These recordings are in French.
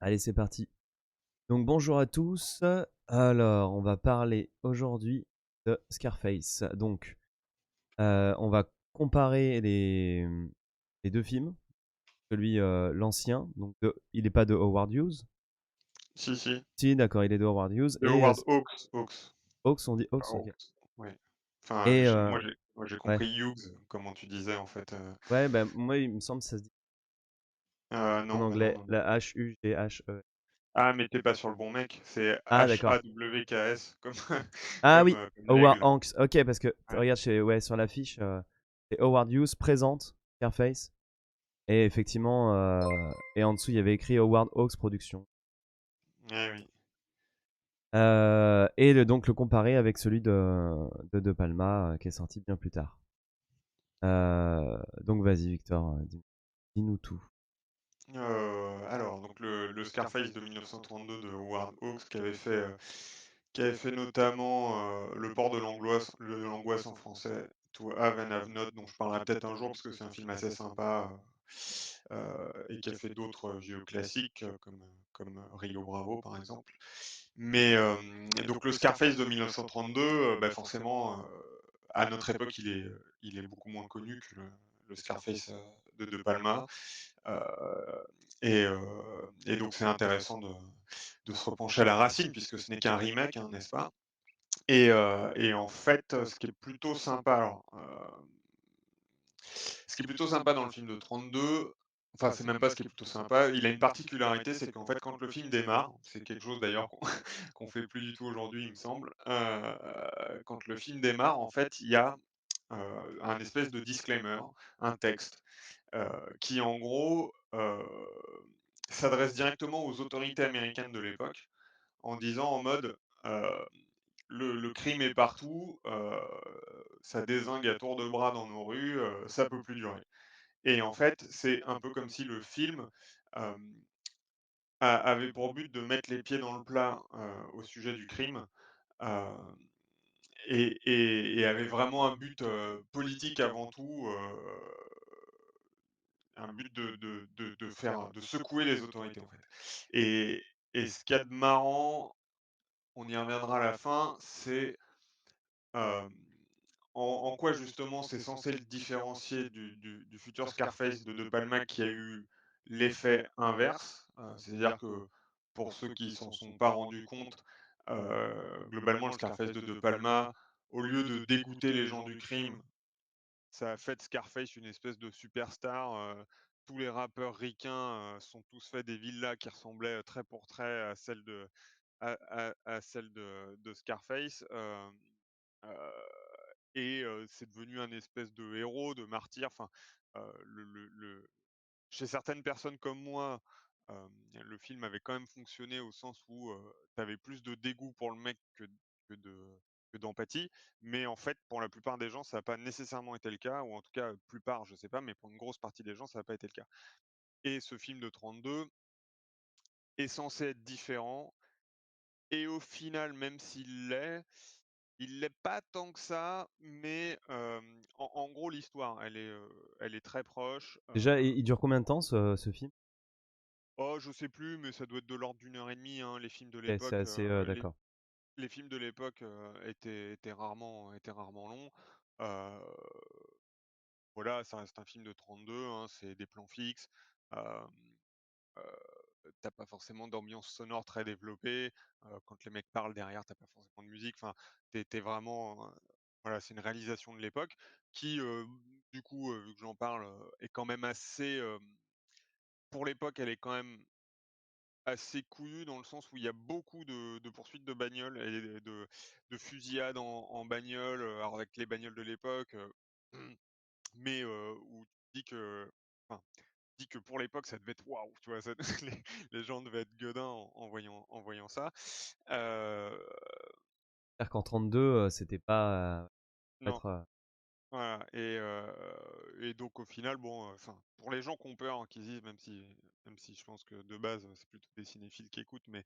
Allez, c'est parti. Donc bonjour à tous. Alors, on va parler aujourd'hui de Scarface. Donc, on va comparer les deux films. Celui, l'ancien, donc il n'est pas de Howard Hughes. Si, si. Si, d'accord, il est de Howard Hughes. De Et Howard Hawks. Hawks. Hawks, on dit Pas Hawks, ok. Hawks. Ouais. Enfin, Et moi j'ai ouais, compris Hughes, comment tu disais en fait. ouais, ben moi il me semble que ça se dit en Non, bah non, anglais, non, non. la H-U-G-H-E. Ah, mais t'es pas sur le bon mec. C'est Ah, d'accord. Hawks, comme, Ah oui, comme Howard l'aigle. Hanks. Ok, parce que Ouais. regarde, ouais, sur l'affiche, c'est Howard Hughes présente Scarface. Et effectivement, et en dessous, il y avait écrit Howard Hawks Productions. Eh oui. Et donc le comparer avec celui de Palma, qui est sorti bien plus tard. Donc vas-y, Victor, dis-nous tout. Alors, donc le Scarface de 1932 de Howard Hawks qui avait fait notamment Le port de l'angoisse en français, To Have and Have Not, dont je parlerai peut-être un jour parce que c'est un film assez sympa, et qui a fait d'autres vieux classiques comme Rio Bravo par exemple. Mais et donc le Scarface de 1932, bah forcément, à notre époque, il est beaucoup moins connu que le Scarface de De Palma. Heu et donc c'est intéressant de se repencher à la racine puisque ce n'est qu'un remake, hein, n'est-ce pas? Et en fait, ce qui est plutôt sympa alors, ce qui est plutôt sympa dans le film de 32, enfin c'est même pas ce qui est plutôt sympa, il a une particularité, c'est qu'en fait quand le film démarre, c'est quelque chose d'ailleurs qu'on qu'on fait plus du tout aujourd'hui il me semble, quand le film démarre en fait il y a, un espèce de disclaimer, un texte, qui en gros, s'adresse directement aux autorités américaines de l'époque, en disant en mode, heu: «Le crime est partout, ça dézingue à tour de bras dans nos rues, ça peut plus durer». Et en fait, c'est un peu comme si le film, hem, a avait pour but de mettre les pieds dans le plat, au sujet du crime, hem et avait vraiment un but, politique avant tout, un but de secouer les autorités, en fait. Et ce qu'il y a de marrant, on y reviendra à la fin, c'est, hem, en quoi justement c'est censé le différencier du futur Scarface de Palma qui a eu l'effet inverse. C'est-à-dire que pour ceux qui s'en sont pas rendus compte, globalement le Scarface de Palma, au lieu de dégoûter les gens du crime, ça a fait de Scarface une espèce de superstar. Tous les rappeurs ricains sont tous fait des villas qui ressemblaient trait pour trait à celles de Scarface. Euh, c'est devenu un espèce de héros, de martyr. Enfin, chez certaines personnes comme moi, le film avait quand même fonctionné au sens où tu avais plus de dégoût pour le mec que de que d'empathie. Mais en fait, pour la plupart des gens, ça n'a pas nécessairement été le cas, ou en tout cas, plupart, je sais pas, mais pour une grosse partie des gens, ça n'a pas été le cas. Et ce film de 32 est censé être différent, et au final, même s'il l'est, il l'est pas tant que ça, mais en gros, l'histoire, elle est très proche. Déjà, il dure combien de temps ce film? Oh, je sais plus, mais ça doit être de l'ordre d'une heure et demie, hein. Les films de Ok, c'est l'époque, assez, d'accord. les films de l'époque étaient rarement longs. Euh, voilà, ça reste un film de 32, hein, c'est des plans fixes. Euh, T'as pas forcément d'ambiance sonore très développée. Quand les mecs parlent derrière, t'as pas forcément de musique. Enfin, t'es vraiment, voilà, c'est une réalisation de l'époque qui, du coup, vu que j'en parle, est quand même assez, pour l'époque, elle est quand même assez couillue dans le sens où il y a beaucoup de poursuites de bagnoles et de fusillades en bagnole, alors avec les bagnoles de l'époque, mais où tu dis que, enfin, dis que pour l'époque, ça devait être waouh, tu vois? Ça les gens devaient être gueudins en voyant ça. Heu, C'est-à-dire qu'en 32, c'était pas non, être. voilà. Et donc au final, bon, enfin, pour les gens qui ont peur, hein, qui se disent, même si je pense que de base, c'est plutôt des cinéphiles qui écoutent, mais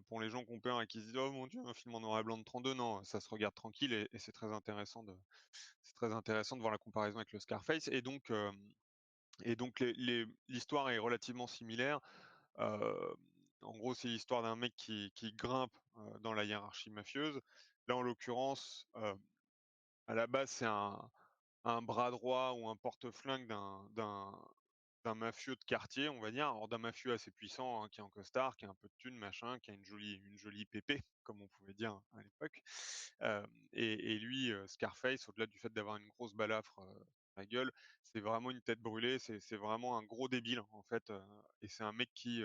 pour les gens qui ont peur et qui se disent: «Oh mon Dieu, un film en noir et blanc de 32», non, ça se regarde tranquille, et c'est très intéressant de voir la comparaison avec le Scarface. Et donc l'histoire est relativement similaire. Heu En gros, c'est l'histoire d'un mec qui grimpe, dans la hiérarchie mafieuse. Là, en l'occurrence, à la base, c'est un bras droit ou un porte-flingue d'un mafieux de quartier, on va dire. Alors d'un mafieux assez puissant, hein, qui est en costard, qui a un peu de thune, machin, qui a une jolie pépé, comme on pouvait dire à l'époque. Et lui, Scarface, au-delà du fait d'avoir une grosse balafre, sur la gueule, c'est vraiment une tête brûlée, c'est vraiment un gros débile, en fait, et c'est un mec qui,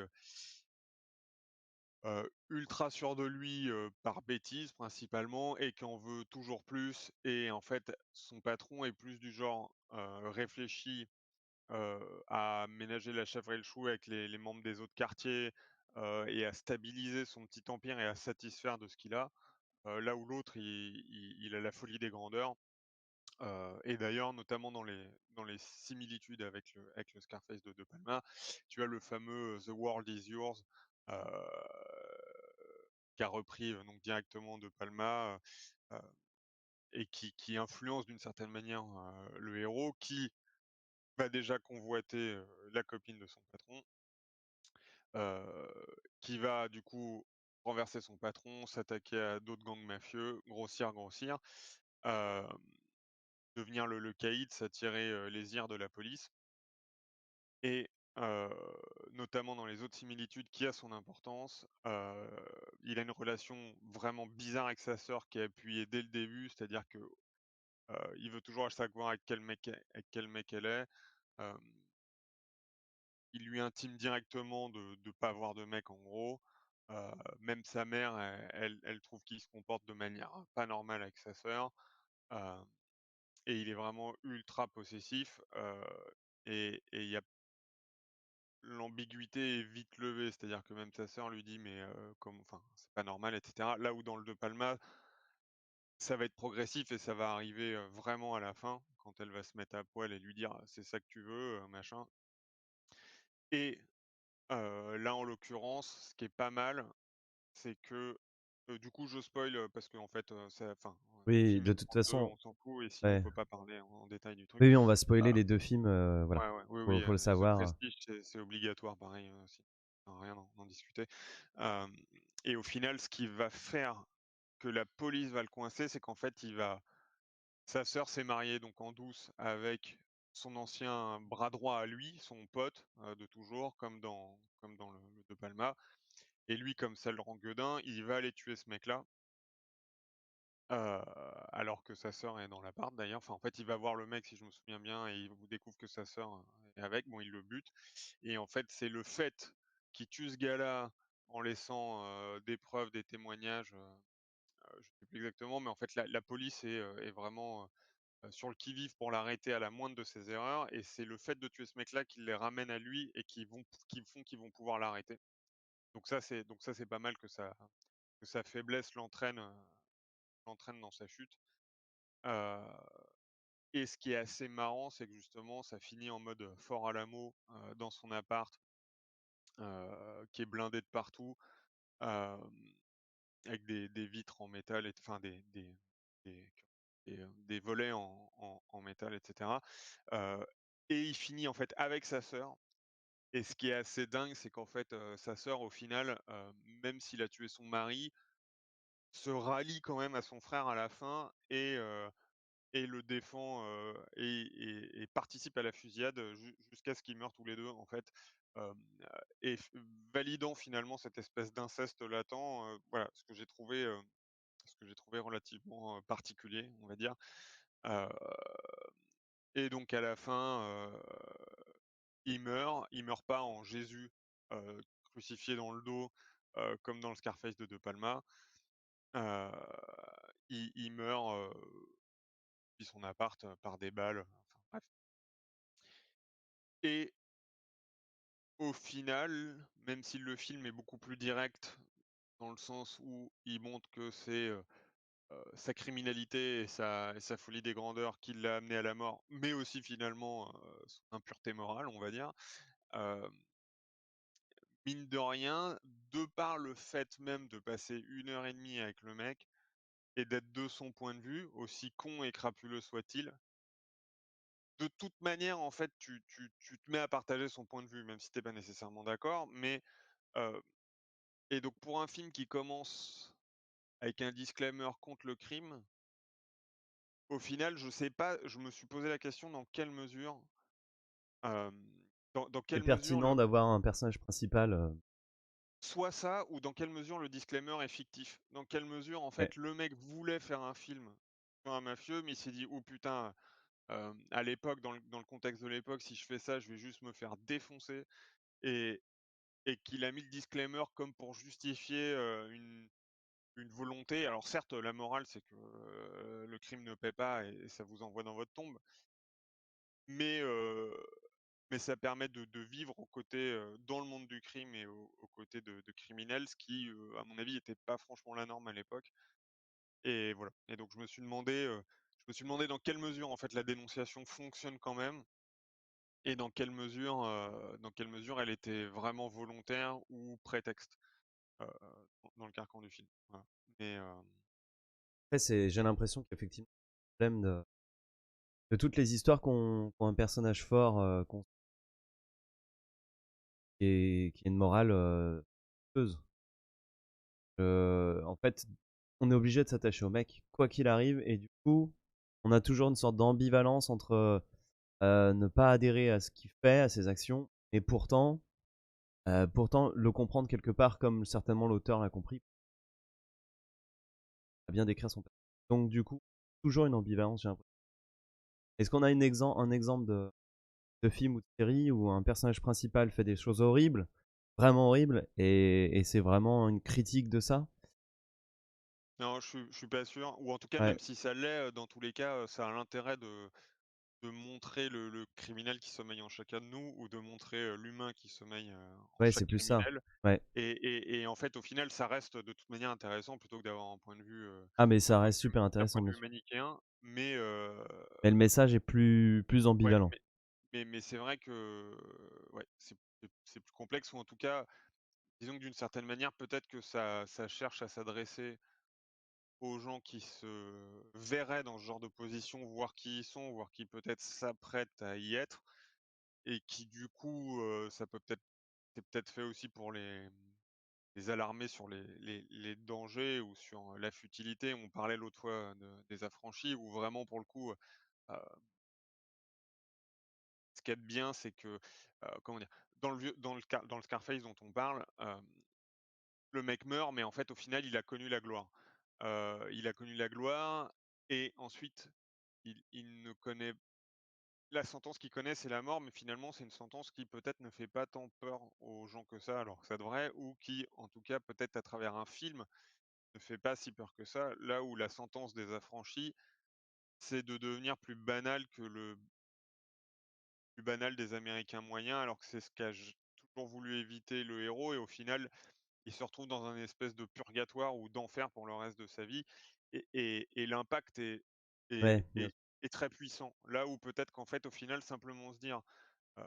ultra sûr de lui, par bêtise principalement et qui en veut toujours plus et en fait, son patron est plus du genre, réfléchi, à ménager la chèvre et le chou avec les membres des autres quartiers, et à stabiliser son petit empire et à satisfaire de ce qu'il a. Là où l'autre il a la folie des grandeurs, et d'ailleurs notamment dans les similitudes avec le Scarface de Palma, tu as le fameux, «The world is yours», heu, qui a repris, donc directement de Palma, heu, et qui influence d'une certaine manière, le héros qui va déjà convoiter, la copine de son patron, qui va du coup renverser son patron, s'attaquer à d'autres gangs mafieux, grossir, hem, devenir le caïd, s'attirer, les ires de la police et heu, notamment dans les autres similitudes qui a son importance, il a une relation vraiment bizarre avec sa sœur qui est appuyée dès le début, c'est-à-dire que, il veut toujours savoir avec quel mec elle est. Hem, il lui intime directement de pas avoir de mec en gros. Même sa mère, elle trouve qu'il se comporte de manière pas normale avec sa sœur. Hem et il est vraiment ultra possessif, et il y a l'ambiguïté est vite levée, c'est-à-dire que même sa sœur lui dit: «Mais, comme enfin, c'est pas normal» et cetera. Là où dans le De Palma, ça va être progressif et ça va arriver, vraiment à la fin, quand elle va se mettre à poil et lui dire: «C'est ça que tu veux?» machin et là, en l'occurrence, ce qui est pas mal, c'est que, du coup, je spoil, parce qu'en fait, ça enfin, le Oui, film est de de toute 32, façon, on s'en fout et sinon on ouais. peut pas parler en détail du truc. Oui, oui, on va spoiler Heu les 2 films, voilà. Ouais, ouais, oui, Faut oui, le The savoir. Prestige, c'est obligatoire pareil, aussi. Ça sert à rien d'en discuter. Hem et au final, ce qui va faire que la police va le coincer, c'est qu'en fait, sa sœur s'est mariée donc en douce avec son ancien bras droit à lui, son pote, de toujours, comme dans le De Palma et lui, comme ça le rend gueudin, il va aller tuer ce mec-là, alors que sa sœur est dans l'appart d'ailleurs. Enfin, en fait, il va voir le mec, si je me souviens bien et il découvre que sa sœur, est avec. Bon, il le bute et en fait, c'est le fait qu'il tue ce gars-là en laissant, des preuves, des témoignages, je sais plus exactement, mais en fait la police est vraiment, sur le qui-vive pour l'arrêter à la moindre de ses erreurs et c'est le fait de tuer ce mec-là qui les ramène à lui et qui font qu'ils vont pouvoir l'arrêter. Donc ça c'est pas mal que sa faiblesse l'entraîne dans sa chute. Heu et ce qui est assez marrant, c'est que justement ça finit en mode, Fort Alamo, dans son appart, qui est blindé de partout. Hem Avec des vitres en métal et enfin des des volets en métal et cetera, heu et il finit en fait avec sa sœur et ce qui est assez dingue, c'est qu'en fait, sa sœur au final, même s'il a tué son mari, se rallie quand même à son frère à la fin et le défend, et participe à la fusillade, jusqu'à ce qu'ils meurent tous les 2 en fait, hem, et validant finalement cette espèce d'inceste latent, voilà, ce que j'ai trouvé relativement, particulier, on va dire. Heu et donc à la fin, il meurt pas en Jésus, crucifié dans le dos, comme dans le Scarface de Palma. Heu, il meurt, depuis son appart, par des balles, enfin bref et au final, même si le film est beaucoup plus direct, dans le sens où il montre que c'est, sa criminalité et sa folie des grandeurs qui l'a amené à la mort, mais aussi finalement, son impureté morale, on va dire. Hem, mine de rien, de par le fait même de passer 1 heure et demie avec le mec et d'être de son point de vue, aussi con et crapuleux soit-il, de toute manière, en fait, tu te mets à partager son point de vue, même si tu es pas nécessairement d'accord, mais, et donc pour un film qui commence avec un disclaimer contre le crime, au final, je sais pas, je me suis posé la question dans quelle mesure, dans C'est quelle mesure pertinent le d'avoir un personnage principal, soit ça ou dans quelle mesure le disclaimer est fictif. Dans quelle mesure, en ouais. fait, le mec voulait faire un film sur un mafieux, mais il s'est dit: «Oh putain, à l'époque, dans le contexte de l'époque, si je fais ça, je vais juste me faire défoncer», et qu'il a mis le disclaimer comme pour justifier, une volonté. Alors certes, la morale, c'est que, le crime ne paie pas et ça vous envoie dans votre tombe, mais ça permet de vivre aux côtés, dans le monde du crime et aux côtés de criminels, ce qui, à mon avis, était pas franchement la norme à l'époque, et voilà, et donc je me suis demandé dans quelle mesure, en fait, la dénonciation fonctionne quand même, et dans quelle mesure elle était vraiment volontaire ou prétexte, dans le carcan du film. Voilà. Mais, Après j'ai l'impression qu'effectivement, le problème de toutes les histoires qui ont un personnage fort, qui est une morale, douteuse. En fait, on est obligé de s'attacher au mec, quoi qu'il arrive et du coup, on a toujours une sorte d'ambivalence entre, ne pas adhérer à ce qu'il fait, à ses actions et pourtant le comprendre quelque part comme certainement l'auteur l'a compris, à bien décrire son personnage. Donc du coup, toujours une ambivalence, j'ai l'impression. Est-ce qu'on a un exemple de film ou de série où un personnage principal fait des choses horribles, vraiment horribles, et c'est vraiment une critique de ça? non, je suis pas sûr, ou en tout cas, Ouais, même si ça l'est, dans tous les cas, ça a l'intérêt de montrer le criminel qui sommeille en chacun de nous, ou de montrer, l'humain qui sommeille, en ouais, c'est chaque plus ça. criminel, Ouais. et en fait, au final, ça reste de toute manière intéressant plutôt que d'avoir Ah mais un ça point de reste vue super d'un point intéressant, de bien vue sûr. manichéen, mais Mais le message est plus ouais, ambivalent. mais c'est vrai que, ouais, c'est plus complexe, ou en tout cas, disons que d'une certaine manière, peut-être que ça cherche à s'adresser aux gens qui se verraient dans ce genre de position, voir qui ils sont, voir qui peut-être s'apprêtent à y être, et qui du coup, ça peut peut-être c'est peut-être fait aussi pour les alarmer sur les dangers ou sur, la futilité. On parlait l'autre fois des affranchis, où vraiment pour le coup, ce qu'il y a de bien, c'est que, comment dire? Dans le Scarface dont on parle, le mec meurt, mais en fait, au final, il a connu la gloire. Il a connu la gloire, et ensuite, il ne connaît la sentence qu'il connaît, c'est la mort, mais finalement, c'est une sentence qui peut-être ne fait pas tant peur aux gens que ça, alors que ça devrait, ou qui, en tout cas, peut-être à travers un film, ne fait pas si peur que ça. Là où la sentence des affranchis, c'est de devenir plus banal des Américains moyens, alors que c'est ce qu'a toujours voulu éviter le héros, et au final, il se retrouve dans un espèce de purgatoire ou d'enfer pour le reste de sa vie, et l'impact est Ouais, bien est sûr. est très puissant. Là où peut-être qu'en fait, au final, simplement se dire, heu: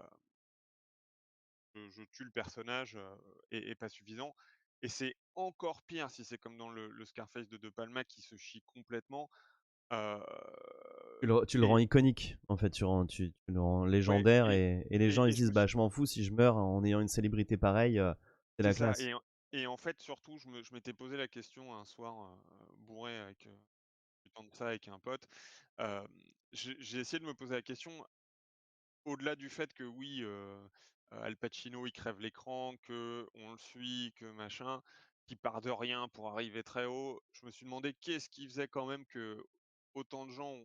«Je tue le personnage», est pas suffisant, et c'est encore pire si c'est comme dans le Scarface de De Palma, qui se chie complètement, heu Tu le rends et iconique, en fait, tu le rends ouais, légendaire et les gens et ils se je disent: me «Bah, suis je m'en fous si je meurs en ayant une célébrité pareille, c'est c'est la ça, classe». et en fait, surtout, je m'étais posé la question un soir, bourré avec, du temps de ça, avec un pote. Hem, j'ai essayé de me poser la question, au-delà du fait que oui, Al Pacino, il crève l'écran, que on le suit, que machin, qu'il part de rien pour arriver très haut. Je me suis demandé qu'est-ce qui faisait quand même que autant de gens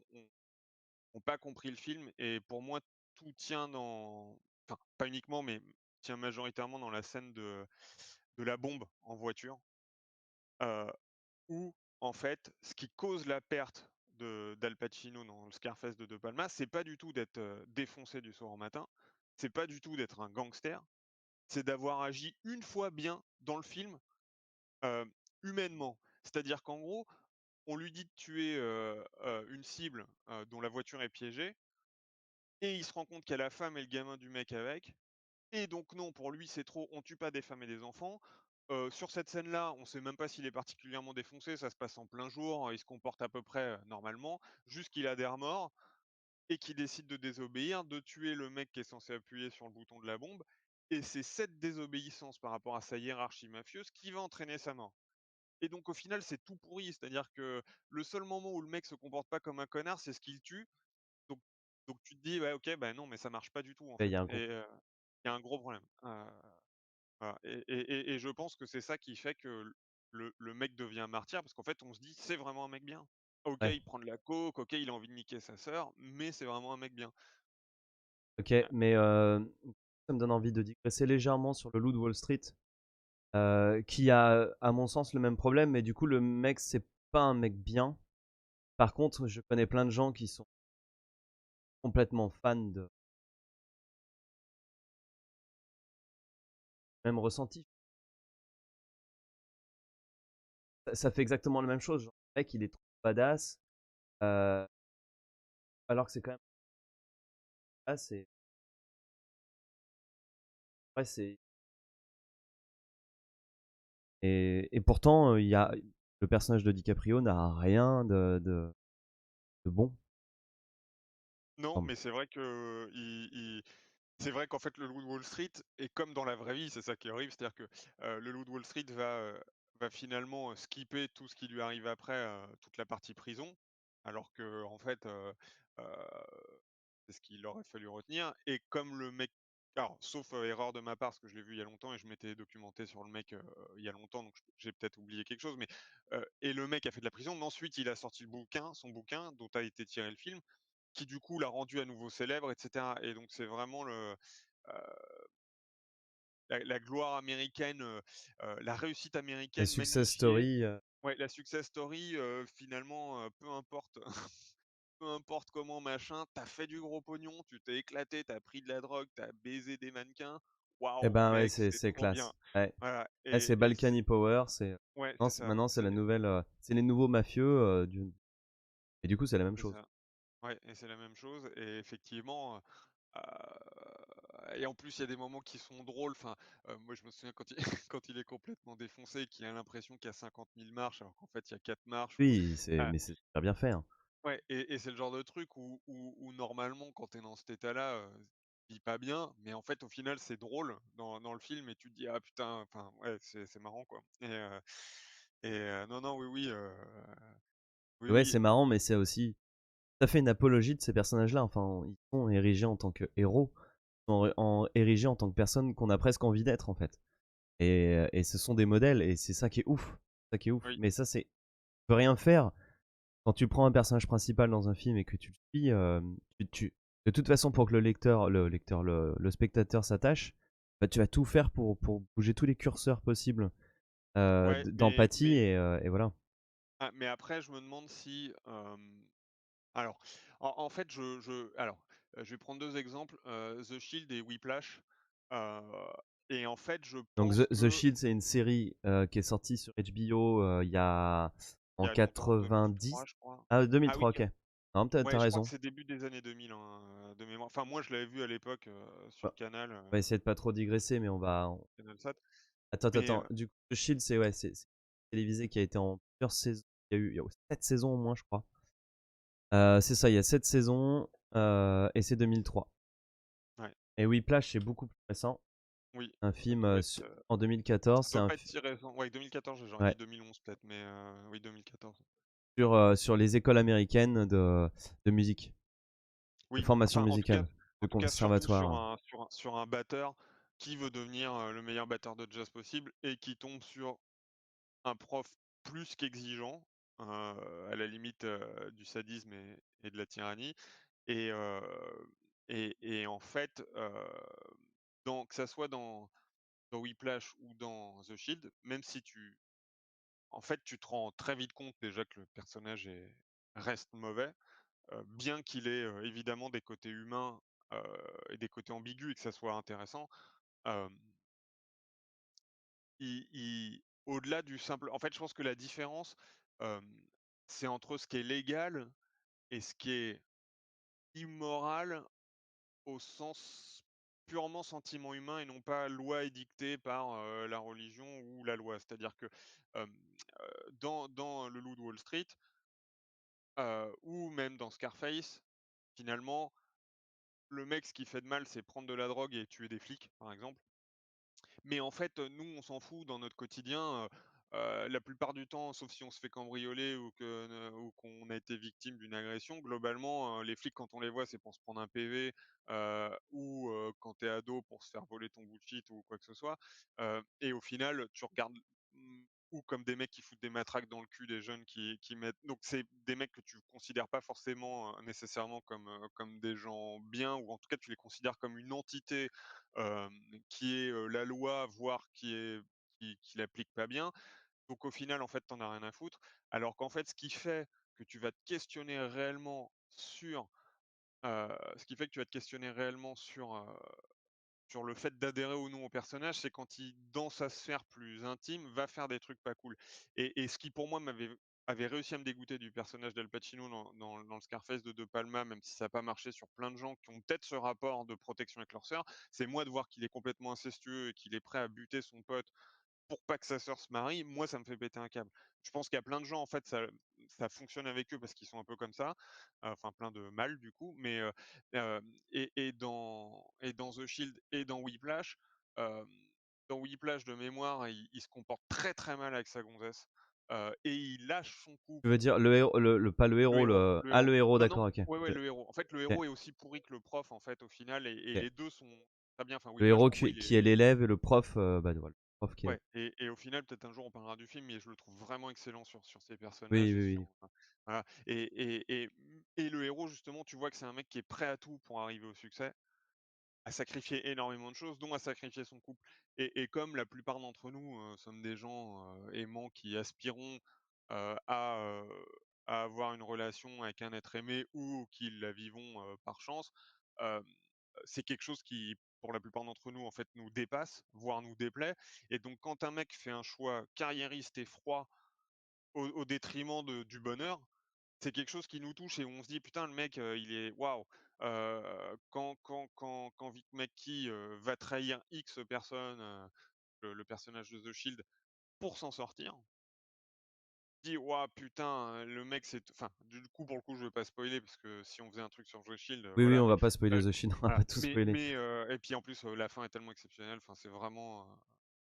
ont pas compris le film, et pour moi, tout tient dans, enfin, pas uniquement, mais tient majoritairement dans la scène de la bombe en voiture, heu, où en fait, ce qui cause la perte d'Al Pacino dans le Scarface de De Palma, c'est pas du tout d'être, défoncé du soir au matin, c'est pas du tout d'être un gangster, c'est d'avoir agi une fois bien dans le film, heu, humainement. C'est-à-dire qu'en gros, on lui dit de tuer, une cible, dont la voiture est piégée, et il se rend compte qu'il y a la femme et le gamin du mec avec. Et donc non, pour lui, c'est trop, on tue pas des femmes et des enfants. Sur cette scène-là, on sait même pas s'il est particulièrement défoncé, ça se passe en plein jour, il se comporte à peu près, normalement. Juste qu'il a des remords et qu'il décide de désobéir, de tuer le mec qui est censé appuyer sur le bouton de la bombe, et c'est cette désobéissance par rapport à sa hiérarchie mafieuse qui va entraîner sa mort. Et donc au final, c'est tout pourri. C'est-à-dire que le seul moment où le mec se comporte pas comme un connard, c'est ce qu'il tue. Donc donc tu te dis: «Ouais, OK, bah, non, mais ça marche pas du tout, en Ouais, il y fait» a un gros et il y a un gros problème. Voilà et je pense que c'est ça qui fait que le mec devient martyr parce qu'en fait, on se dit: «C'est vraiment un mec bien». OK, ouais. il prend de la coke, OK, il a envie de niquer sa sœur, mais c'est vraiment un mec bien. OK, mais ça me donne envie de digresser légèrement sur le Loup de Wall Street, qui a, à mon sens, le même problème, mais du coup, le mec, c'est pas un mec bien. Par contre, je connais plein de gens qui sont complètement fans de même ressenti. Ça fait exactement la même chose, genre, le mec, il est trop badass, heu, alors que c'est quand même ah, c'est ouais, c'est et pourtant, il y a le personnage de DiCaprio n'a rien de bon. Non, Enfin, mais c'est vrai que il c'est vrai qu'en fait, le loup de Wall Street est comme dans la vraie vie, c'est ça qui est horrible. C'est-à-dire que, le loup de Wall Street va finalement, skipper tout ce qui lui arrive après, toute la partie prison, alors qu'en fait, heu, c'est ce qu'il aurait fallu retenir et comme le mec alors sauf, erreur de ma part, parce que je l'ai vu il y a longtemps et je m'étais documenté sur le mec, il y a longtemps, donc j'ai peut-être oublié quelque chose, mais, et le mec a fait de la prison, mais ensuite il a sorti le bouquin son bouquin dont a été tiré le film, qui du coup l'a rendu à nouveau célèbre et cetera et donc c'est vraiment la gloire américaine, la réussite les américaine success magnifiée. stories, Ouais, la success story, finalement, peu importe peu importe comment machin, tu as fait du gros pognon, tu t'es éclaté, tu as pris de la drogue, tu as baisé des mannequins. et Waouh ben, ouais, mec, c'est c'est trop bien. classe. Ouais. Voilà Ouais, c'est et Balkany Power, ouais, non, c'est ça, maintenant c'est la nouvelle, c'est les nouveaux mafieux, du et du coup, c'est la même c'est chose. ça. Ouais et c'est la même chose et effectivement, et en plus, il y a des moments qui sont drôles. Enfin, moi, je me souviens quand il quand il est complètement défoncé et qu'il a l'impression qu'il y a 50 000 marches alors qu'en fait, il y a 4 marches ou Oui, c'est mais c'est super bien fait, hein. ouais et c'est le genre de truc où normalement, quand tu es dans cet état-là, tu vis pas bien, mais en fait, au final, c'est drôle dans le film et tu te dis: «Ah putain», enfin, ouais, c'est marrant, quoi non, non, oui, oui, oui, Ouais, oui, c'est marrant, mais c'est aussi ça fait une apologie de ces personnages-là. Enfin, ils sont érigés en tant que héros, ils sont érigés en tant que personnes qu'on a presque envie d'être, en fait. Et ce sont des modèles, et c'est ça qui est ouf. Ça qui est ouf. oui, Mais ça, c'est tu peux rien faire quand tu prends un personnage principal dans un film et que tu le suis. De toute façon, pour que le spectateur s'attache, bah, tu vas tout faire pour bouger tous les curseurs possibles ouais, d'empathie et voilà. mais après, je me demande si, alors, en fait, je vais prendre 2 exemples, The Shield et Whiplash, heu et en fait, je Donc pense The que Shield, c'est une série qui est sortie sur HBO il y a il en y a longtemps, 90. 2003, je crois. Ah, Ah oui, 2003, ok. Non, t'as ouais, je crois que raison. c'est début des années 2000, hein, de mémoire. Enfin, moi, je l'avais vu à l'époque, Bah, sur Canal, on va essayer de pas trop digresser, mais CanalSat, attends, mais attends. Du coup, The Shield, c'est ouais, c'est une télévisé qui a été en plusieurs saisons. Il y a 7 saisons au moins, je crois. C'est ça, il y a 7 saisons et c'est 2003. ouais, Et Whiplash, c'est beaucoup plus récent. oui, Un ça film doit être, en 2014. ça C'est doit un pas être film si récent. Ouais, 2014, j'aurais ouais, dit 2011 peut-être, mais oui, 2014. sur les écoles américaines de musique, de Oui, formation enfin, musicale, de en tout cas, surtout sur conservatoire. un batteur qui veut devenir, le meilleur batteur de jazz possible et qui tombe sur un prof plus qu'exigeant, à la limite, du sadisme et de la tyrannie et en fait, que ça soit dans Whiplash ou dans The Shield, même si en fait, tu te rends très vite compte déjà que le personnage reste mauvais, bien qu'il ait, évidemment des côtés humains, heu et des côtés ambigus et que ça soit intéressant, hem, au-delà du simple en fait, je pense que la différence, hem, c'est entre ce qui est légal et ce qui est immoral au sens purement sentiment humain et non pas loi édictée par, la religion ou la loi. C'est-à-dire que, hem, dans Le Loup de Wall Street, ou même dans Scarface, finalement, le mec, ce qui fait de mal, c'est prendre de la drogue et tuer des flics, par exemple. Mais en fait, nous, on s'en fout dans notre quotidien, la plupart du temps, sauf si on se fait cambrioler ou qu'on a été victime d'une agression, globalement, les flics, quand on les voit, c'est pour se prendre un PV, ou quand tu es ado pour se faire voler ton bout de shit ou quoi que ce soit, et au final, tu regardes, ou comme des mecs qui foutent des matraques dans le cul des jeunes qui mettent, donc c'est des mecs que tu considères pas forcément, nécessairement comme des gens bien, ou en tout cas tu les considères comme une entité, qui est, la loi, voire qui l'applique pas bien. Donc au final, en fait, tu en as rien à foutre. Alors qu'en fait, ce qui fait que tu vas te questionner réellement sur le fait d'adhérer ou non au personnage, c'est quand il, dans sa sphère plus intime, va faire des trucs pas cool. Et ce qui pour moi avait réussi à me dégoûter du personnage d'Al Pacino dans le Scarface de Palma, même si ça n'a pas marché sur plein de gens qui ont peut-être ce rapport de protection avec leur sœur, c'est moi de voir qu'il est complètement incestueux et qu'il est prêt à buter son pote pour pas que sa sœur se marie, moi, ça me fait péter un câble. Je pense qu'il y a plein de gens, en fait, ça fonctionne avec eux parce qu'ils sont un peu comme ça, enfin plein de mâles du coup, mais et dans The Shield et hem, dans Whiplash de mémoire, il se comporte très, très mal avec sa gonzesse, et il lâche son Tu veux couple. dire le héros, pas le Le héros, héros, le héros. le héros, Non, non, d'accord, OK. ouais, ouais, OK. le héros. En fait, le OK. héros est aussi pourri que le prof, en fait, au final, et OK. les 2 sont très bien. Enfin, Le Whiplash, héros pour moi, il qui est est. l'élève et le prof, bah, voilà, le prof qui est Ouais, et au final, peut-être un jour on parlera du film, mais je le trouve vraiment excellent sur ces oui, personnages et oui, sur, oui. enfin, voilà, et le héros justement, tu vois que c'est un mec qui est prêt à tout pour arriver au succès, à sacrifier énormément de choses, dont à sacrifier son couple, et comme la plupart d'entre nous, sommes des gens, aimants qui aspirons, heu, à, heu, à avoir une relation avec un être aimé ou qui la vivons, par chance, hem c'est quelque chose qui, pour la plupart d'entre nous, en fait, nous dépasse, voire nous déplaît. Et donc, quand un mec fait un choix carriériste et froid au détriment du bonheur, c'est quelque chose qui nous touche et où on se dit: «Putain, le mec, il est waouh!» Quand Vic McKee, va trahir X personnes, le personnage de The Shield, pour s'en sortir, dit: «Waouh, putain, le mec, c'est», enfin, du coup, pour le coup, je veux pas spoiler parce que si on faisait un truc sur The Shield, Oui, oui, voilà, on mais va pas spoiler heu, The Shield, on va voilà. pas tout spoiler. Et puis en plus, la fin est tellement exceptionnelle, enfin, c'est vraiment,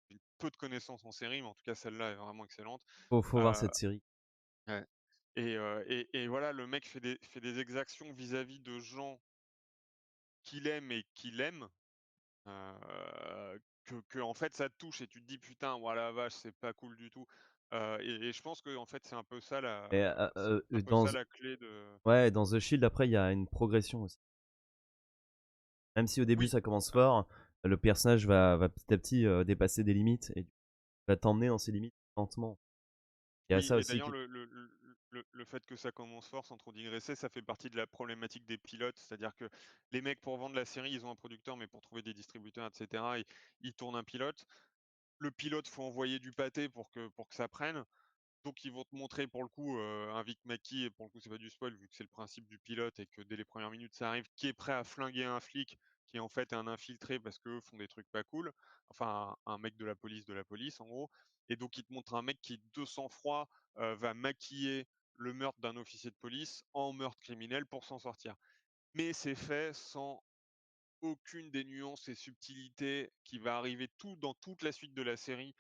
j'ai peu de connaissances en série, mais en tout cas celle-là est vraiment excellente. Faut voir Heu, cette série. ouais, et voilà, le mec fait des exactions vis-à-vis de gens qu'il aime et qu'il aime, que en fait ça te touche et tu te dis: «Putain, ouah la vache, c'est pas cool du tout». Et je pense que en fait Et c'est un peu dans ça The la clé de. ouais, dans The Shield, après, il y a une progression aussi. Même si au début Oui, ça commence heu, fort, le personnage va petit à petit, dépasser des limites et va t'emmener dans ses limites lentement. Il y a oui, ça et aussi d'ailleurs qui le fait que ça commence fort, sans trop digresser, ça fait partie de la problématique des pilotes. C'est-à-dire que les mecs, pour vendre la série, ils ont un producteur, mais pour trouver des distributeurs, et cetera, ils tournent un pilote. Le pilote, faut envoyer du pâté pour que ça prenne. Donc ils vont te montrer, pour le coup, un Vic Mackey, et pour le coup c'est pas du spoil vu que c'est le principe du pilote et que dès les premières minutes ça arrive, qui est prêt à flinguer un flic qui en fait est un infiltré parce qu'eux font des trucs pas cool, enfin un mec de la police en gros. Et donc il te montre un mec qui de sang-froid, va maquiller le meurtre d'un officier de police en meurtre criminel pour s'en sortir. Mais c'est fait sans aucune des nuances et subtilités qui va arriver dans toute la suite de la série,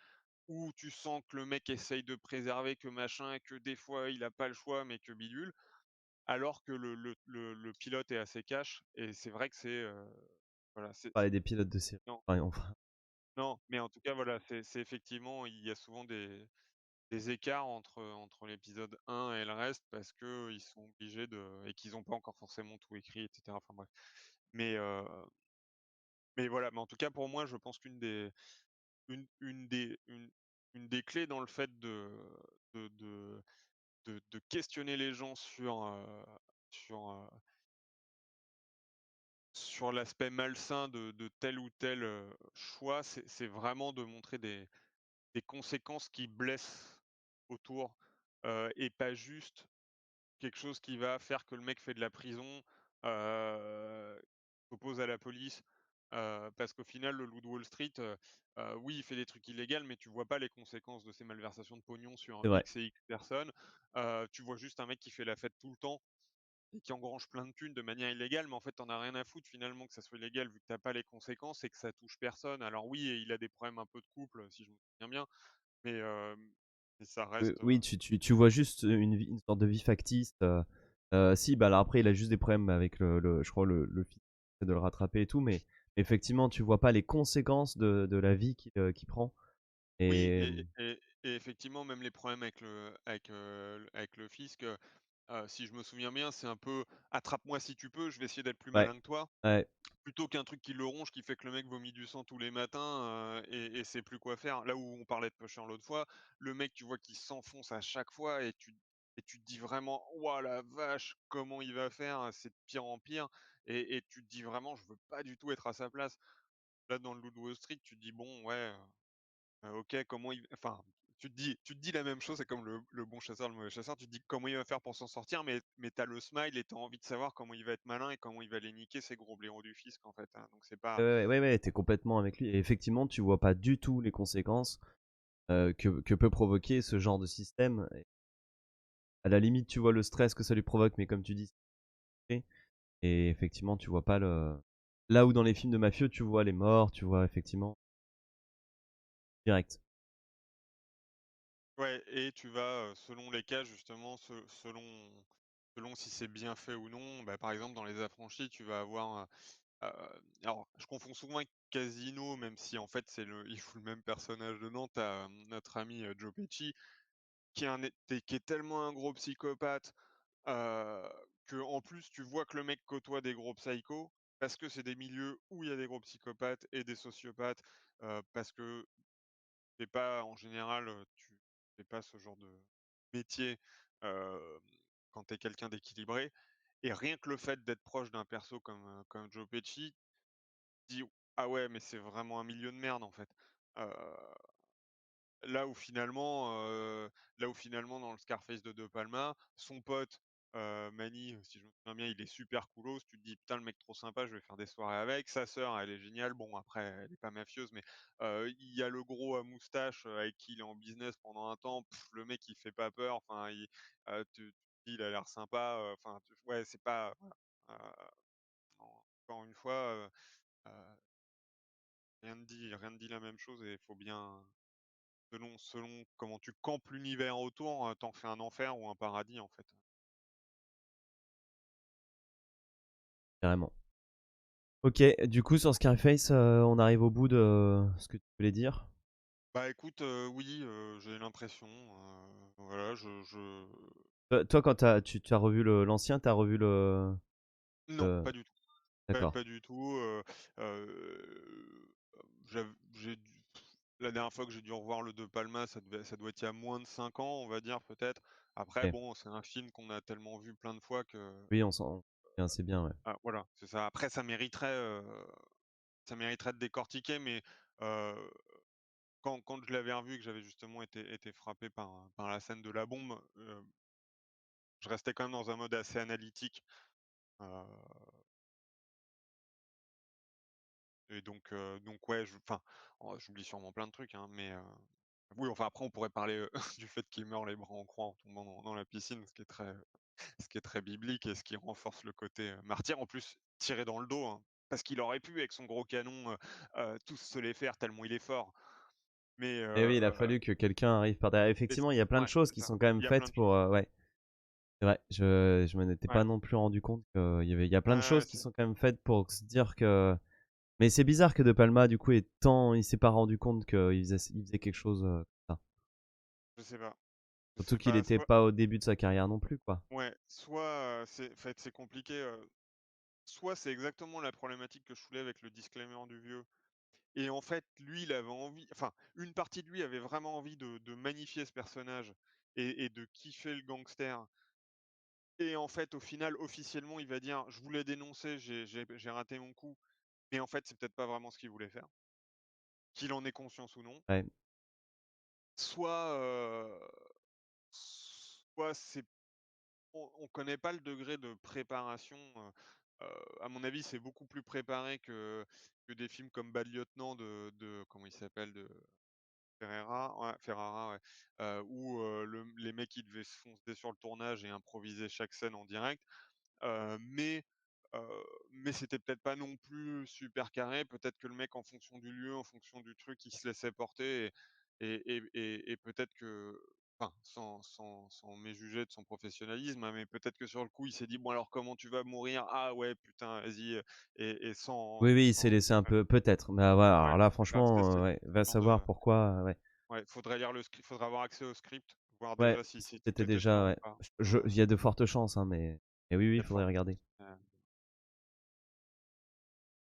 où tu sens que le mec essaye de préserver, que machin, que des fois il a pas le choix, mais que bidule, alors que le pilote est assez cash. Et c'est vrai que voilà, parlait des pilotes de série. non, Enfin, non, mais en tout cas, voilà, c'est effectivement, il y a souvent des écarts entre l'épisode 1 et le reste parce que ils sont obligés et qu'ils ont pas encore forcément tout écrit, et cetera. Enfin bref. Mais, heu, mais voilà, mais en tout cas, pour moi, je pense qu'une des clés dans le fait de de de questionner les gens sur, sur l'aspect malsain de tel ou tel, choix, c'est vraiment de montrer des conséquences qui blessent autour, et pas juste quelque chose qui va faire que le mec fait de la prison, heu, s'oppose à la police, parce qu'au final, le loup de Wall Street, oui, il fait des trucs illégaux, mais tu vois pas les conséquences de ces malversations de pognon sur c'est vrai. X et X personnes. Tu vois juste un mec qui fait la fête tout le temps et qui engrange plein de thunes de manière illégale, mais en fait, tu en as rien à foutre finalement que ça soit illégal vu que tu as pas les conséquences et que ça touche personne. Alors oui, il a des problèmes un peu de couple, si je me souviens bien, mais mais ça reste, Oui, tu vois juste une sorte de vie factice. Si, bah alors après, il a juste des problèmes avec je crois, le fils essaie de le rattraper et tout, mais effectivement, tu vois pas les conséquences de la vie qu'il prend. oui Et et effectivement, même les problèmes avec le fisc, si je me souviens bien, c'est un peu: «Attrape-moi si tu peux, je vais essayer d'être plus ouais, malin que toi». ouais, Plutôt qu'un truc qui le ronge, qui fait que le mec vomit du sang tous les matins, et sait plus quoi faire. Là où on parlait de Pusher l'autre fois, le mec, tu vois qu'il s'enfonce à chaque fois et tu te dis vraiment: «Ouah la vache, comment il va faire? C'est de pire en pire» et tu te dis vraiment: «Je veux pas du tout être à sa place». Là, dans le Loup de Wall Street, tu te dis: «Bon, ouais, OK, comment il» enfin, tu te dis la même chose, c'est comme le bon chasseur, le mauvais chasseur, tu te dis: «Comment il va faire pour s'en sortir?» mais tu as le smile et tu as envie de savoir comment il va être malin et comment il va les niquer ces gros blaireaux du fisc, en fait, hein, donc c'est pas ouais, t'es complètement avec lui. Et effectivement, tu vois pas du tout les conséquences que peut provoquer ce genre de système. Et à la limite, tu vois le stress que ça lui provoque, mais comme tu dis, c'est fait. Et effectivement, tu vois pas le. Là où dans les films de mafieux, tu vois les morts, tu vois effectivement direct. ouais et tu vas, selon les cas justement, selon si c'est bien fait ou non, bah, par exemple dans Les Affranchis, tu vas avoir, alors je confonds souvent avec Casino, même si en fait il joue le même personnage dedans. Tu as, notre ami, Joe Pesci qui est tellement un gros psychopathe, heu, qu'en plus tu vois que le mec côtoie des gros psychos, parce que c'est des milieux où il y a des gros psychopathes et des sociopathes, parce que c'est pas en général, tu fais pas ce genre de métier, hem, quand tu es quelqu'un d'équilibré et rien que le fait d'être proche d'un perso comme Joe Pesci, tu dis: «Ah ouais, mais c'est vraiment un milieu de merde, en fait». Heu Là où finalement, dans le Scarface de De Palma, son pote, Manny, si je me souviens bien, il est super coolos. Tu te dis: «Putain, le mec trop sympa, je vais faire des soirées avec». Sa sœur, elle est géniale. Bon, après, elle est pas mafieuse, mais il y a le gros à moustache, avec qui il est en business pendant un temps. Le mec, il fait pas peur. Enfin, tu te dis: «Il a l'air sympa», enfin, tu ouais, c'est pas voilà, encore une fois, rien ne dit la même chose et il faut bien selon comment tu campes l'univers autour, tu fais un enfer ou un paradis, en fait. Carrément. Ok, du coup sur Scarface, on arrive au bout de ce que tu voulais dire. Bah, écoute, oui, j'ai l'impression, voilà, Toi, quand tu as revu l'ancien, t'as revu non, le- pas du tout. D'accord. Pas du tout, j'ai dû la dernière fois que j'ai dû revoir le De Palma, ça doit être il y a moins de 5 ans, on va dire, peut-être. Après, Ok. bon, c'est un film qu'on a tellement vu plein de fois que, Oui, on s'en bien, c'est bien, ouais. ah, voilà, c'est ça. Après, ça mériterait de décortiquer, mais, heu quand je l'avais revu et que j'avais justement été frappé par la scène de la bombe, je restais quand même dans un mode assez analytique, heu et donc ouais, enfin, j'oublie sûrement plein de trucs, hein, mais oui, enfin, après on pourrait parler, du fait qu'il meurt les bras en croix en tombant dans la piscine, ce qui est très biblique et ce qui renforce le côté, martyr. En plus, tiré dans le dos, hein, parce qu'il aurait pu avec son gros canon, tous se les faire tellement il est fort. Mais Et oui, il a fallu que quelqu'un arrive par derrière. mais Effectivement, il y a plein de ouais, choses c'est qui ça. sont quand même Il y a plein faites de choses. pour. Ouais, c'est vrai. Je m'en étais pas Ouais. non plus rendu compte il y a plein de Ouais, choses qui sont quand même faites pour se dire que. Mais c'est bizarre que De Palma, du coup, il s'est pas rendu compte il faisait quelque chose comme ça. je sais pas. Je Surtout sais qu'il pas, était soit pas au début de sa carrière non plus, quoi. ouais, soit, c'est en fait, c'est compliqué, soit c'est exactement la problématique que je soulève avec le disclaimer du vieux et en fait, lui, il avait envie enfin, une partie de lui avait vraiment envie de magnifier ce personnage et de kiffer le gangster et en fait, au final, officiellement, il va dire: «Je voulais dénoncer, j'ai raté mon coup», mais en fait, c'est peut-être pas vraiment ce qu'il voulait faire, qu'il en ait conscience ou non. Ouais. Soit, soit c'est on connaît pas le degré de préparation, à mon avis, c'est beaucoup plus préparé que des films comme Bad Lieutenant de comment il s'appelle? De Ferrara, ouais, où, les mecs, ils devaient se foncer sur le tournage et improviser chaque scène en direct. mais heu, mais c'était peut-être pas non plus super carré. Peut-être que le mec, en fonction du lieu, en fonction du truc, il se laissait porter et peut-être que enfin, sans méjuger de son professionnalisme, hein, mais peut-être que sur le coup, il s'est dit: «Bon alors comment tu vas mourir? Ah ouais putain, vas-y», et Oui, oui, il s'est sans laissé un ouais, peu peut-être. Mais voilà, ouais, alors là bah, franchement, c'est le ouais, va genre savoir de pourquoi, ouais. ouais, faudrait lire le script, faudrait avoir accès au script, voir Ouais, déjà si tout c'était était dedans déjà, ou ouais. pas. Il y a de fortes chances, hein, mais oui, oui, Il y il a de faudrait fortes regarder. chances.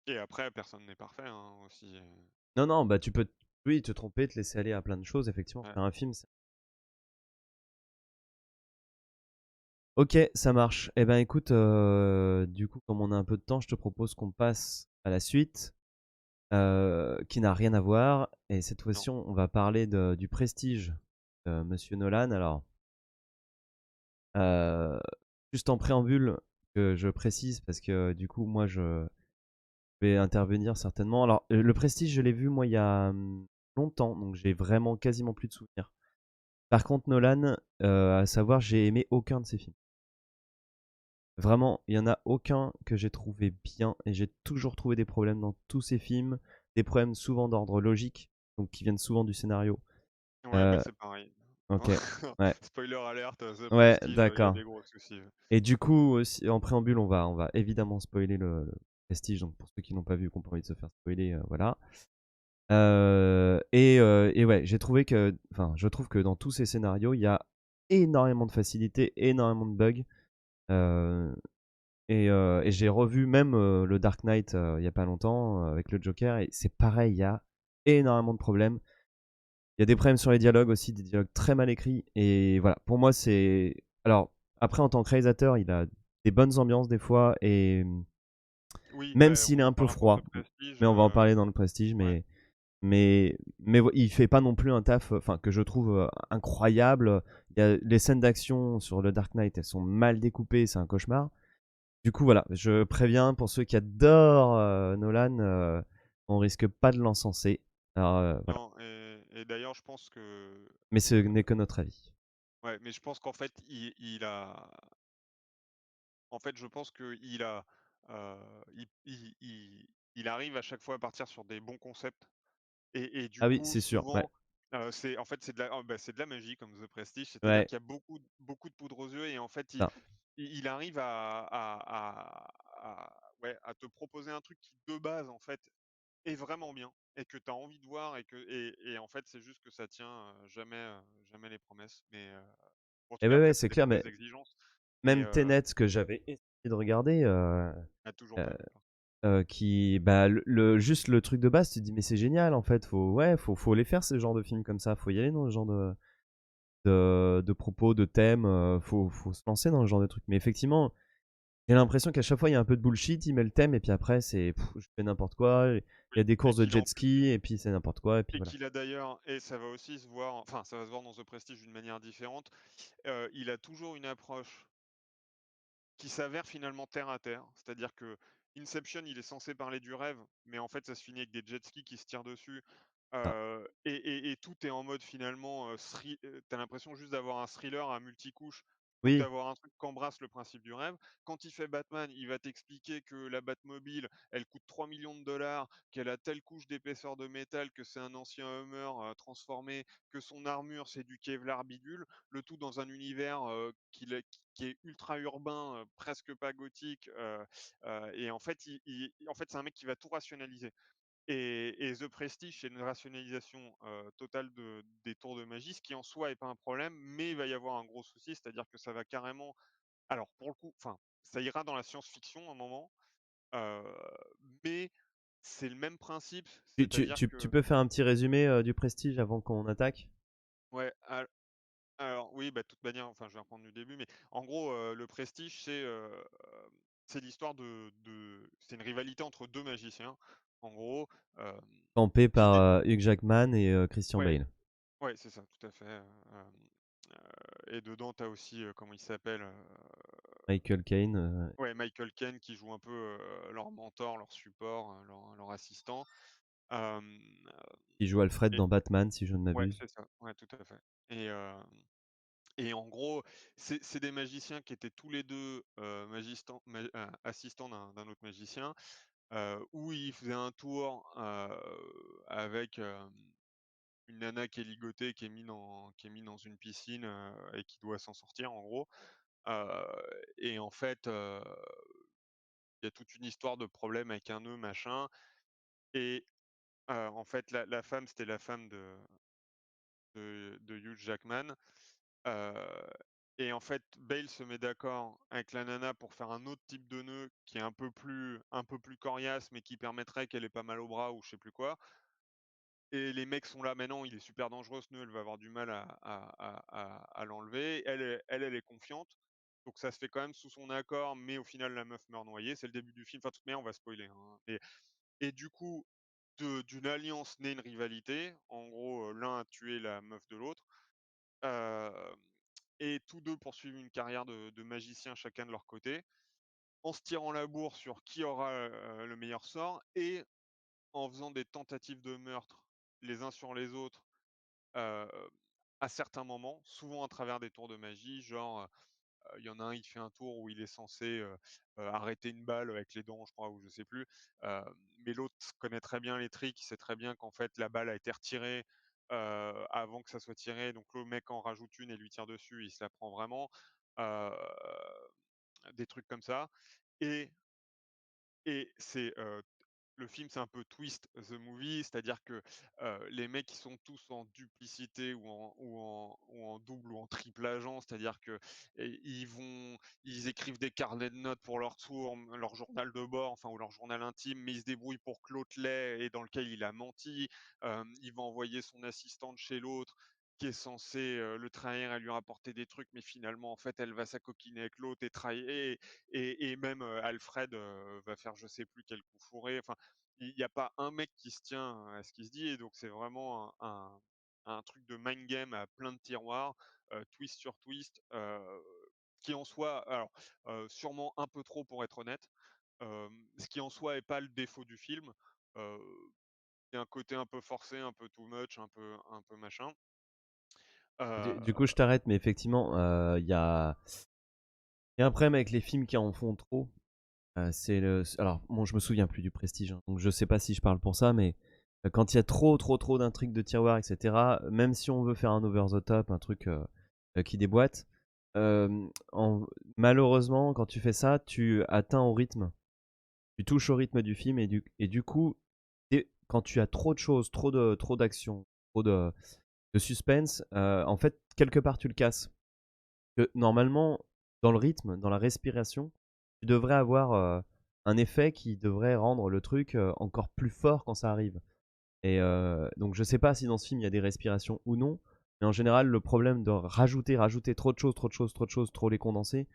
Et après personne n'est parfait, hein, aussi, Non, non, bah tu peux, oui, te tromper, te laisser aller à plein de choses, effectivement. ouais. Faire un film, ok, ça marche. Eh ben écoute, du coup, comme on a un peu de temps, je te propose qu'on passe à la suite, qui n'a rien à voir. Et cette Non. fois-ci, on va parler du Prestige de Monsieur Nolan. Alors, euh, juste en préambule, que je précise, parce que du coup, moi, je vais intervenir certainement. Alors, le Prestige, je l'ai vu, moi, il y a longtemps, donc j'ai vraiment quasiment plus de souvenirs. Par contre, Nolan, à savoir, j'ai aimé aucun de ses films. Vraiment, il y en a aucun que j'ai trouvé bien et j'ai toujours trouvé des problèmes dans tous ces films, des problèmes souvent d'ordre logique, donc qui viennent souvent du scénario. Ouais, bah, Euh, c'est pareil. ok, ouais, Spoiler alert, The ouais, Prestige, il y a d'accord. des gros soucis, ouais. Et du coup, aussi, en préambule, on va évidemment spoiler le Prestige, donc pour ceux qui n'ont pas vu, qu'on pas envie de se faire spoiler, voilà. Et ouais, je trouve que dans tous ces scénarios, il y a énormément de facilité, énormément de bugs. Euh, et j'ai revu même le Dark Knight il y a pas longtemps avec le Joker, et c'est pareil, il y a énormément de problèmes. Il y a des problèmes sur les dialogues aussi, des dialogues très mal écrits. Et voilà, pour moi, c'est. Alors, après, en tant que réalisateur, il a des bonnes ambiances des fois, et Oui, même bah, s'il on est en un peu parlera pour The froid, Prestige, mais on va en parler dans le Prestige, ouais. mais il fait pas non plus un taf, enfin, que je trouve incroyable. Il y a les scènes d'action sur le Dark Knight, elles sont mal découpées, c'est un cauchemar. Du coup, voilà, je préviens pour ceux qui adorent Nolan, on risque pas de l'encenser. Alors, voilà. Non, et d'ailleurs, je pense que, Mais ce n'est que notre avis. ouais, mais je pense qu'en fait, il a en fait, je pense qu'il a, il arrive à chaque fois à partir sur des bons concepts. Et du Ah oui, coup, c'est sûr, ouais. souvent, c'est en fait, c'est de la oh, bah, c'est de la magie comme The Prestige, c'est-à-dire Ouais, qu'il y a beaucoup de poudre aux yeux et en fait, ça. il arrive ouais, à te proposer un truc qui, de base, en fait, est vraiment bien et que tu as envie de voir et en fait, c'est juste que ça tient, jamais les promesses. Mais, en tout Et cas, ouais, ouais, après, ça c'est clair, dépend mais des exigences. Mais, même Tenet, que j'avais essayé de regarder, toujours euh, pas vu, par bah, juste le truc de base, tu te dis, mais c'est génial en fait, faut les faire, ce genre de films comme ça, faut y aller dans ce genre de propos, de thèmes, faut se lancer dans ce genre de truc. Mais effectivement, j'ai l'impression qu'à chaque fois, il y a un peu de bullshit, il met le thème, et puis après, je fais n'importe quoi. Il y Oui, a des et courses de qu'il jet en plus ski, et puis c'est n'importe quoi, et puis et voilà. qu'il a d'ailleurs et ça va aussi se voir, enfin, ça va se voir dans The Prestige d'une manière différente. Il a toujours une approche qui s'avère finalement terre à terre. C'est-à-dire que Inception, il est censé parler du rêve, mais en fait, ça se finit avec des jet skis qui se tirent dessus. Ça. Et tout est en mode finalement, tu l'impression juste d'avoir un thriller à multicouches ou Oui, d'avoir un truc qu'embrasse le principe du rêve. Quand il fait Batman, il va t'expliquer que la Batmobile, elle coûte 3 millions de dollars, qu'elle a telle couche d'épaisseur de métal, que c'est un ancien Hummer transformé, que son armure c'est du Kevlar bidule, le tout dans un univers qui est ultra urbain, presque pas gothique. Et en fait, en fait, c'est un mec qui va tout rationaliser. Et The Prestige, c'est une rationalisation totale des tours de magie, ce qui en soi est pas un problème, mais il va y avoir un gros souci, c'est-à-dire que ça va carrément. Alors, pour le coup, enfin, ça ira dans la science-fiction à un moment, euh, mais c'est le même principe, c'est-à-dire tu que. peux faire un petit résumé du Prestige avant qu'on attaque? Ouais, alors oui, bah, de toute manière, enfin, je vais reprendre du début, mais en gros, le Prestige, c'est l'histoire c'est une rivalité entre deux magiciens, en gros, euh, Campé qui par dé- Hugh Jackman et Christian ouais, Bale. ouais, c'est ça, tout à fait. Et dedans, tu as aussi, comment il s'appelle, Michael Caine, ouais, Michael Caine qui joue un peu leur mentor, leur support, leur assistant. Euh, qui joue Alfred et dans Batman, si je ne ouais, m'abuse. c'est ça, ouais, tout à fait. Et, et en gros, c'est des magiciens qui étaient tous les 2 assistants d'un autre magicien, où ils faisaient un tour, avec, une nana qui est ligotée, qui est mis dans une piscine, et qui doit s'en sortir en gros, heu et en fait, il y a toute une histoire de problème avec un nœud machin et en fait la femme, c'était la femme de Hugh Jackman, heu et en fait, Bale se met d'accord avec la nana pour faire un autre type de nœud qui est un peu plus coriace, mais qui permettrait qu'elle ait pas mal au bras ou je sais plus quoi et les mecs sont là: «Mais non, il est super dangereux ce nœud, elle va avoir du mal à l'enlever». Elle est confiante, donc ça se fait quand même sous son accord, mais au final la meuf meurt noyée. C'est le début du film, enfin de toute manière on va spoiler, hein et du coup, d'une alliance naît une rivalité. En gros, l'un a tué la meuf de l'autre. Hem et tous 2 poursuivent une carrière de magiciens chacun de leur côté, en se tirant la bourre sur qui aura, le meilleur sort et en faisant des tentatives de meurtre les uns sur les autres, heu, à certains moments, souvent à travers des tours de magie, genre, il y en a un, il fait un tour où il est censé, arrêter une balle avec les dents, je crois, ou je sais plus, heu, mais l'autre connaît très bien les tricks, il sait très bien qu'en fait la balle a été retirée, avant que ça soit tiré, donc le mec en rajoute une et lui tire dessus, il se la prend vraiment, heu, des trucs comme ça et c'est, le film, c'est un peu twist the movie, c'est-à-dire que, les mecs, ils sont tous en duplicité ou en double ou en triple agent, c'est-à-dire que ils écrivent des carnets de notes pour leur tour, leur journal de bord, enfin ou leur journal intime, mais ils se débrouillent pour que l'autre l'ait et dans lequel il a menti. Il va envoyer son assistante chez l'autre qui est censée, le trahir et lui rapporter des trucs, mais finalement, en fait, elle va s'acoquiner avec l'autre et trahir et même, Alfred, va faire je sais plus quel coup fourré. Enfin, il y a pas un mec qui se tient à ce qui se dit et donc c'est vraiment un truc de mind game à plein de tiroirs, twist sur twist, qui en soi alors, sûrement un peu trop pour être honnête, ce qui en soi est pas le défaut du film, heu, il y a un côté un peu forcé, un peu too much, un peu machin, Du coup, je heu t'arrête, mais effectivement, il y a un problème avec les films qui en font trop. Alors, bon, je me souviens plus du Prestige, hein, donc je sais pas si je parle pour ça, mais quand il y a trop, trop, trop d'intrigues de tiroirs, etc., même si on veut faire un over the top, un truc qui déboîte, euh, en- malheureusement, quand tu fais ça, tu atteins au rythme, tu touches au rythme du film, et du coup, quand tu as trop de choses, trop d'action, trop de suspense, en fait, quelque part, tu le casses. Que normalement, dans le rythme, dans la respiration, tu devrais avoir un effet qui devrait rendre le truc encore plus fort quand ça arrive. Et donc, je sais pas si dans ce film il y a des respirations ou non, mais en général, le problème de rajouter trop de choses, trop de choses, trop de choses, trop les condenser,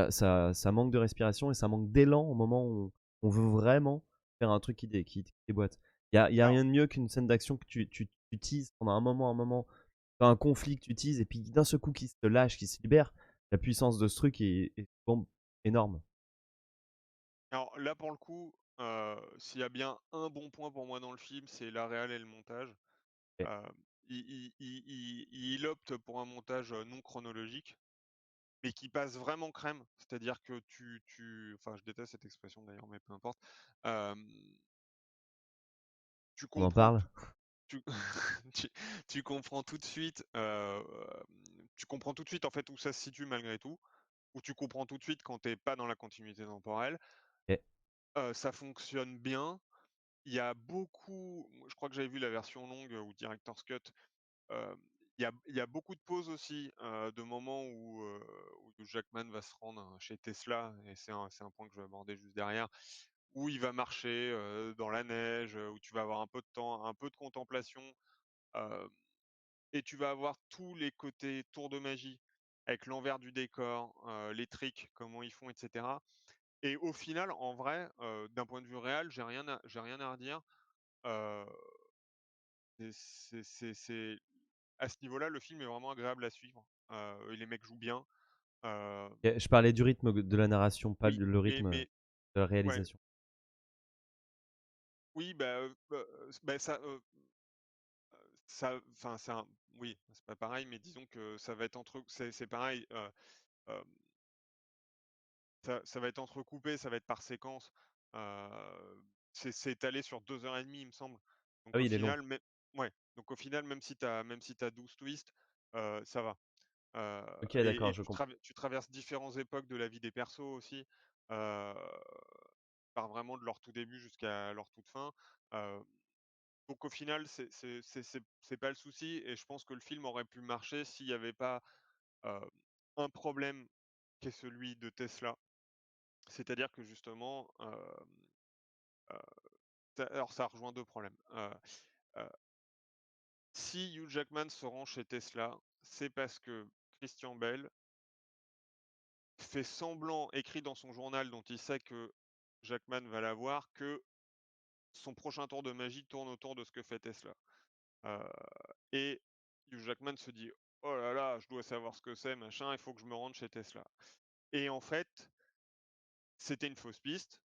ça manque de respiration et ça manque d'élan au moment où on veut vraiment faire un truc qui déboîte. Il y a alors rien de mieux qu'une scène d'action que tu teases pendant un moment, t'as un conflit que tu utilises et puis d'un seul coup qui se lâche, qui se libère, la puissance de ce truc est bon, énorme. alors là, pour le coup, s'il y a bien un bon point pour moi dans le film, c'est la réal et le montage. Et Hem, il opte pour un montage, non chronologique, mais qui passe vraiment crème. C'est-à-dire que enfin, je déteste cette expression d'ailleurs, mais peu importe. Hem, tu on en comprends parle. tout tu tu tu comprends tout de suite, tu comprends tout de suite, en fait, où ça se situe malgré tout, ou tu comprends tout de suite quand tu es pas dans la continuité temporelle. Et Ça fonctionne bien. Il y a beaucoup je crois que j'avais vu la version longue, ou director's cut. Il y a beaucoup de pauses aussi, de moments où Hugh Jackman va se rendre, chez Tesla et c'est un point que je vais aborder juste derrière, où il va marcher, dans la neige, où tu vas avoir un peu de temps, un peu de contemplation, hem et tu vas avoir tous les côtés tour de magie avec l'envers du décor, les tricks, comment ils font et cetera et au final, en vrai, d'un point de vue réel, j'ai rien à redire, heu, c'est à ce niveau-là, le film est vraiment agréable à suivre, et les mecs jouent bien, heu, je parlais du rythme de la narration, pas oui, le mais rythme mais de la ouais, réalisation. oui, bah, ça, enfin, c'est un oui, c'est pas pareil, mais disons que ça va être c'est pareil, hem, ça va être entrecoupé, ça va être par séquence, c'est étalé sur 2 heures et demie, il me semble. Ah Donc au oui, il est long. final, ouais, donc au final, même si tu as 12 twists, ça va. OK, Et d'accord, et je comprends. tu traverses différentes époques de la vie des persos aussi, heu, par vraiment de leur tout début jusqu'à leur toute fin. Heu, donc au final, c'est pas le souci et je pense que le film aurait pu marcher s'il y avait pas, heu, un problème qui est celui de Tesla. C'est-à-dire que justement, alors ça rejoint 2 problèmes. Heu, si Hugh Jackman se rend chez Tesla, c'est parce que Christian Bale fait semblant, écrit dans son journal dont il sait que Jackman va l'avoir, que son prochain tour de magie tourne autour de ce que fait Tesla. Heu et Hugh Jackman se dit: «Oh là là, je dois savoir ce que c'est, machin, il faut que je me rende chez Tesla» et en fait, c'était une fausse piste,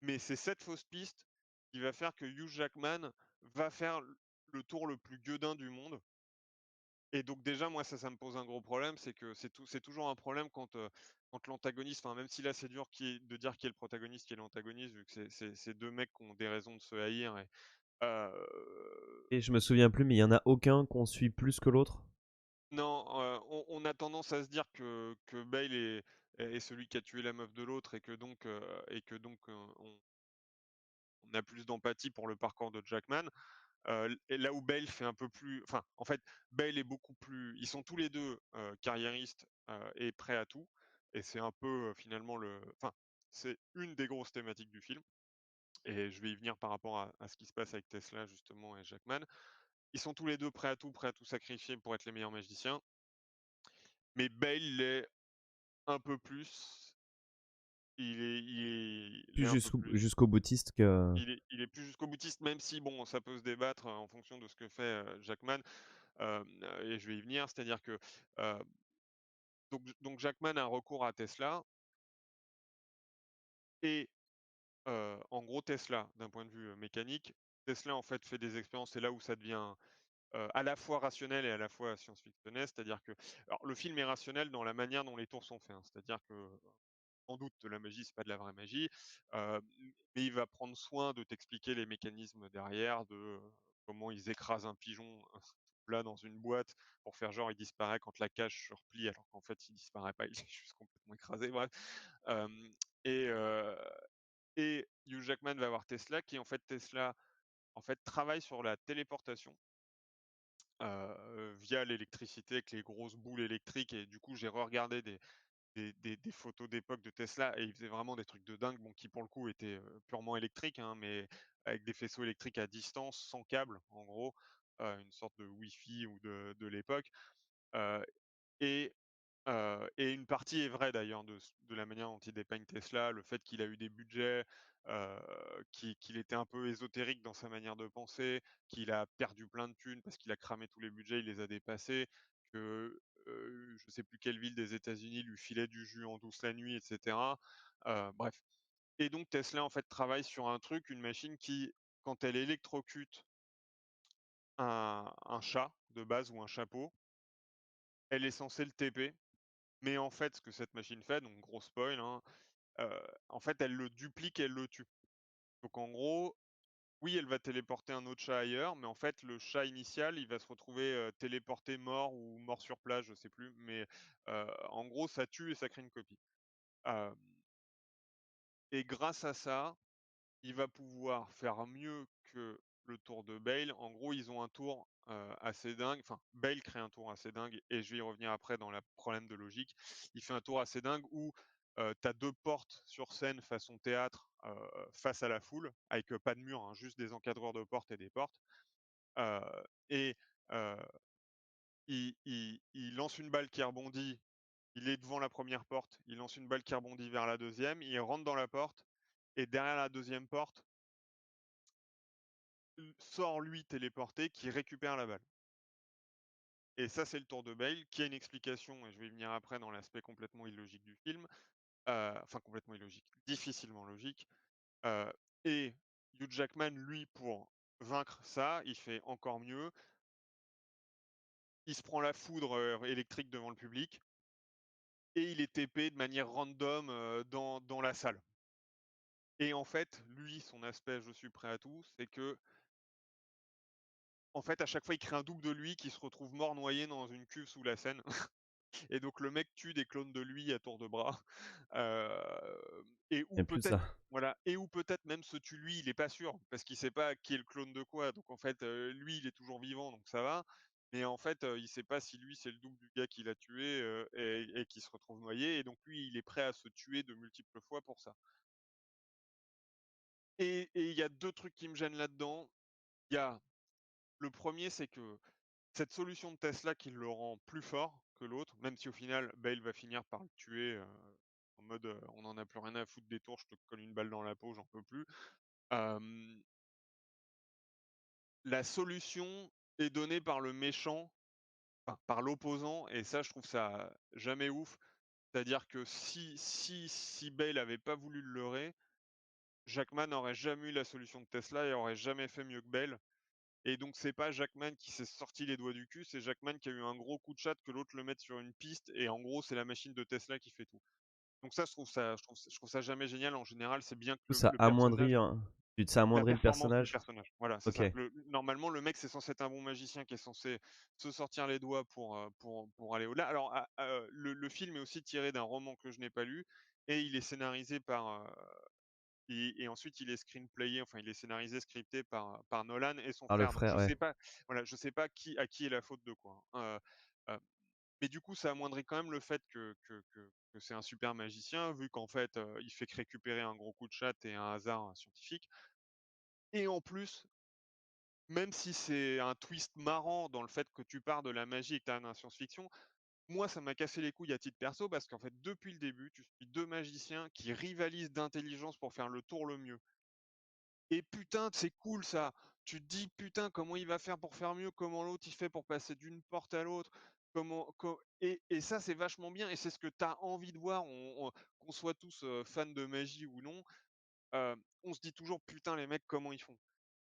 mais c'est cette fausse piste qui va faire que Hugh Jackman va faire le tour le plus gueudin du monde et donc déjà moi ça me pose un gros problème, c'est que c'est toujours un problème quand l'antagoniste, enfin même si là c'est dur de dire qui est le protagoniste, qui est l'antagoniste, vu que c'est 2 mecs qui ont des raisons de se haïr et heu, Et je me souviens plus, mais il y en a aucun qu'on suit plus que l'autre? non, on a tendance à se dire que Bale est celui qui a tué la meuf de l'autre on a plus d'empathie pour le parcours de Jackman. Et là où Bale fait un peu plus, enfin, en fait, Bale est beaucoup plus, ils sont tous les 2 carriéristes, et prêts à tout et c'est un peu, finalement enfin, c'est une des grosses thématiques du film et je vais y venir par rapport à ce qui se passe avec Tesla justement et Jackman. Ils sont tous les 2 prêts à tout sacrifier pour être les meilleurs magiciens, mais Bale l'est un peu plus, il Plus est un peu plus jusqu'au boutiste que il est plus jusqu'au boutiste, même si bon, ça peut se débattre, en fonction de ce que fait, Jackman. Et je vais y venir, c'est-à-dire que, heu, donc Jackman a recours à Tesla et en gros Tesla, d'un point de vue, mécanique, Tesla en fait fait des expériences, c'est là où ça devient, à la fois rationnel et à la fois science-fictionnel. C'est-à-dire que alors le film est rationnel dans la manière dont les tours sont faits, hein. C'est-à-dire que, sans doute de la magie, c'est pas de la vraie magie, heu, mais il va prendre soin de t'expliquer les mécanismes derrière, de, comment ils écrasent un pigeon, là dans une boîte pour faire genre il disparaît quand la cage se replie alors qu'en fait il disparaît pas, il est juste complètement écrasé, bref. Hem et heu et Hugh Jackman va voir Tesla qui en fait Tesla, en fait, travaille sur la téléportation, via l'électricité avec les grosses boules électriques et du coup j'ai re-regardé des photos d'époque de Tesla et il faisait vraiment des trucs de dingue, bon qui pour le coup étaient, purement électriques, hein, mais avec des faisceaux électriques à distance, sans câble en gros, une sorte de Wi-Fi ou de l'époque, heu et et une partie est vraie d'ailleurs de la manière dont il dépeigne Tesla, le fait qu'il a eu des budgets, heu, qu'il était un peu ésotérique dans sa manière de penser, qu'il a perdu plein de thunes parce qu'il a cramé tous les budgets, il les a dépassés, que, je sais plus quelle ville des États-Unis lui filait du jus en douce la nuit et cetera. Bref et donc Tesla en fait travaille sur un truc, une machine qui, quand elle électrocute un chat de base ou un chapeau, elle est censée le TP. Mais en fait, ce que cette machine fait, donc gros spoil, hein, en fait, elle le duplique et elle le tue. Donc en gros, oui, elle va téléporter un autre chat ailleurs, mais en fait, le chat initial, il va se retrouver, téléporté mort ou mort sur place, je sais plus, mais en gros, ça tue et ça crée une copie. Hem et grâce à ça, il va pouvoir faire mieux que le tour de Bale. En gros, ils ont un tour, assez dingue, enfin, Bale crée un tour assez dingue et je vais y revenir après dans le problème de logique. Il fait un tour assez dingue où, tu as 2 portes sur scène façon théâtre, face à la foule avec, pas de mur, hein, juste des encadreurs de portes et des portes, heu et heu, il lance une balle qui rebondit, il est devant la première porte, il lance une balle qui rebondit vers la deuxième, il rentre dans la porte et derrière la deuxième porte, sort lui téléporté qui récupère la balle et ça, c'est le tour de Bale qui a une explication et je vais y venir après dans l'aspect complètement illogique du film, enfin complètement illogique, difficilement logique, heu et Hugh Jackman, lui, pour vaincre ça, il fait encore mieux. il se prend la foudre, électrique devant le public et il est TP de manière random, dans la salle. Et en fait, lui, son aspect «je suis prêt à tout», c'est que en fait, à chaque fois, il crée un double de lui qui se retrouve mort noyé dans une cuve sous la Seine. Et donc le mec tue des clones de lui à tour de bras. Et ou Il y a plus peut-être ça. voilà, et ou peut-être même se tue lui, il est pas sûr, parce qu'il sait pas qui est le clone de quoi. Donc en fait, lui, il est toujours vivant, donc ça va. Mais en fait, il sait pas si lui, c'est le double du gars qui l'a tué, et qui se retrouve noyé. Et donc lui, il est prêt à se tuer de multiples fois pour ça. Et il y a 2 trucs qui me gênent là-dedans. Il y a le premier, c'est que cette solution de Tesla qui le rend plus fort que l'autre, même si au final Bale va finir par le tuer, en mode, «On en a plus rien à foutre des tours, je te colle une balle dans la peau, j'en peux plus». Hem, la solution est donnée par le méchant, enfin par l'opposant, et ça je trouve ça jamais ouf. C'est-à-dire que si Bale avait pas voulu le leurrer, Jackman n'aurait jamais eu la solution de Tesla et aurait jamais fait mieux que Bale. Et donc c'est pas Jackman qui s'est sorti les doigts du cul, c'est Jackman qui a eu un gros coup de chat que l'autre le mette sur une piste, et en gros, c'est la machine de Tesla qui fait tout. Donc ça, je trouve ça jamais génial. En général, c'est bien que Du coup, le ça le personnage, amoindrit, hein, ça la amoindrit le performance du personnage? personnage. Voilà, c'est OK. ça. Normalement, le mec, c'est censé être un bon magicien qui est censé se sortir les doigts pour aller au-delà. Alors, le film est aussi tiré d'un roman que je n'ai pas lu, et il est scénarisé par, et ensuite il est screenplayé, enfin il est scénarisé, scripté par Nolan et son Par le frère. Donc frère, je ouais. sais pas, voilà, je sais pas à qui est la faute de quoi, hein. Mais du coup, ça amoindrit quand même le fait que c'est un super magicien, vu qu'en fait, il fait que récupérer un gros coup de chat et un hasard scientifique. Et en plus, même si c'est un twist marrant dans le fait que tu pars de la magie et que tu arrives dans la science-fiction, moi ça m'a cassé les couilles à titre perso, parce qu'en fait depuis le début, tu suis 2 magiciens qui rivalisent d'intelligence pour faire le tour le mieux. Et putain, c'est cool ça! Tu te dis: «Putain, comment il va faire pour faire mieux? Comment l'autre il fait pour passer d'une porte à l'autre?» Et ça, c'est vachement bien, et c'est ce que tu as envie de voir. Qu'on soit tous, fans de magie ou non, on se dit toujours: «Putain, les mecs, comment ils font?»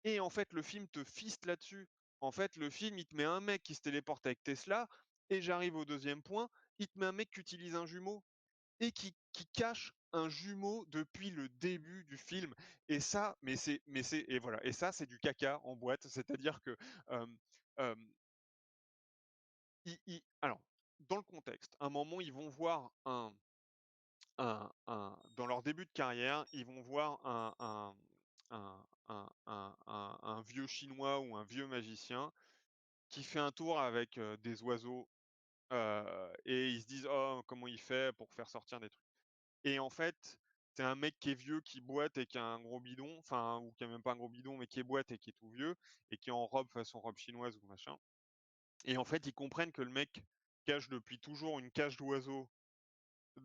Et en fait, le film te fiste là-dessus. En fait, le film, il te met un mec qui se téléporte avec Tesla, et j'arrive au deuxième point, il te met un mec qui utilise un jumeau et qui cache un jumeau depuis le début du film. Et ça, mais c'est et voilà, et ça, c'est du caca en boîte. C'est-à-dire que, hem, hem, alors, dans le contexte, à un moment, ils vont voir dans leur début de carrière, ils vont voir un vieux chinois ou un vieux magicien qui fait un tour avec, des oiseaux, et ils se disent: «Oh, comment il fait pour faire sortir des trucs?» Et en fait, c'est un mec qui est vieux, qui boite et qui a un gros bidon, enfin, ou qui a même pas un gros bidon, mais qui est boite et qui est tout vieux, et qui est en robe façon robe chinoise ou machin. Et en fait, ils comprennent que le mec cache depuis toujours une cage d'oiseau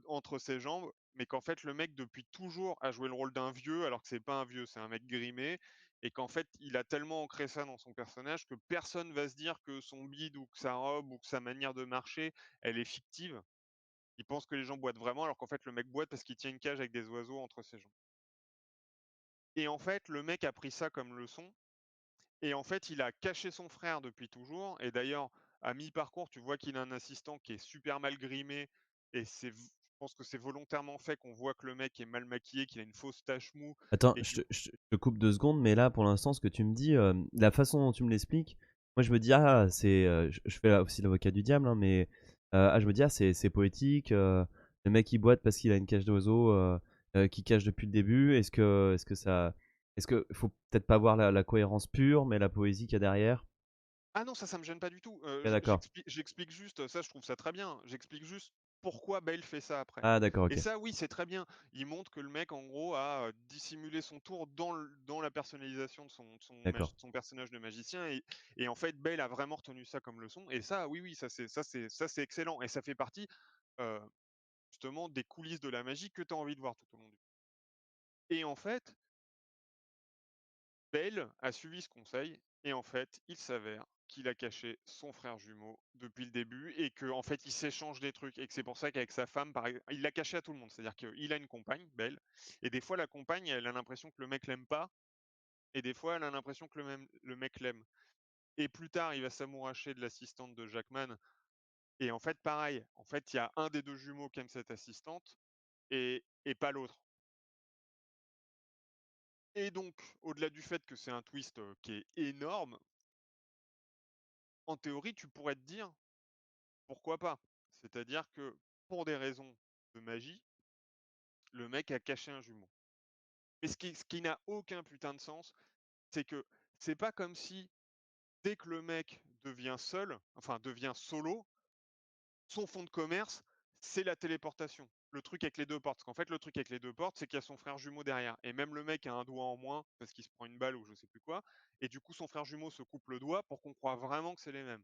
entre ses jambes, mais qu'en fait, le mec, depuis toujours, a joué le rôle d'un vieux, alors que c'est pas un vieux, c'est un mec grimé, et qu'en fait, il a tellement ancré ça dans son personnage que personne va se dire que son bide ou que sa robe ou que sa manière de marcher, elle est fictive. Ils pensent que les gens boitent vraiment, alors qu'en fait, le mec boite parce qu'il tient une cage avec des oiseaux entre ses jambes. Et en fait, le mec a pris ça comme leçon, et en fait, il a caché son frère depuis toujours. Et d'ailleurs, à mi-parcours, tu vois qu'il a un assistant qui est super mal grimé, et je pense que c'est volontairement fait, qu'on voit que le mec est mal maquillé, qu'il a une fausse tache mou Attends, et qu'il je te coupe 2 secondes, mais là, pour l'instant, ce que tu me dis, la façon dont tu me l'expliques, moi, je me dis: «Ah, c'est», je fais là aussi l'avocat du diable, hein, mais ah, je me dis: «Ah, c'est poétique, le mec, il boite parce qu'il a une cage d'oiseau, qu'il cache depuis le début». Est-ce que faut peut-être pas voir la cohérence pure, mais la poésie qu'il y a derrière? ah non, ça me gêne pas du tout. OK, d'accord. J'explique juste, ça je trouve ça très bien. J'explique juste pourquoi Bale fait ça après. Ah d'accord, Et OK. ça, oui, c'est très bien. Il montre que le mec, en gros, a, dissimulé son tour dans la personnalisation D'accord. de son personnage de magicien, et en fait, Bale a vraiment retenu ça comme leçon, et ça, oui, oui, ça c'est excellent, et ça fait partie, heu, justement des coulisses de la magie que tu as envie de voir tout au long du film. Et en fait, Bale a suivi ce conseil, et en fait, il s'avère qu'il a caché son frère jumeau depuis le début, et qu'en fait, il s'échange des trucs, et que c'est pour ça qu'avec sa femme, il l'a caché à tout le monde. C'est-à-dire qu'il a une compagne, Belle, et des fois, la compagne, elle a l'impression que le mec l'aime pas, et des fois, elle a l'impression que le mec l'aime. et plus tard, il va s'amouracher de l'assistante de Jackman et en fait, pareil, en fait, il y a un des 2 jumeaux qui aime cette assistante et pas l'autre. Et donc, au-delà du fait que c'est un twist, qui est énorme, en théorie, tu pourrais te dire: «Pourquoi pas?» C'est-à-dire que, pour des raisons de magie, le mec a caché un jumeau. Mais ce qui n'a aucun putain de sens, c'est que c'est pas comme si, dès que le mec devient seul, enfin devient solo, son fonds de commerce, c'est la téléportation. Le truc avec les 2 portes. Parce qu'en fait, le truc avec les 2 portes, c'est qu'il y a son frère jumeau derrière. Et même le mec a un doigt en moins parce qu'il se prend une balle ou je sais plus quoi. Et du coup, son frère jumeau se coupe le doigt pour qu'on croie vraiment que c'est les mêmes.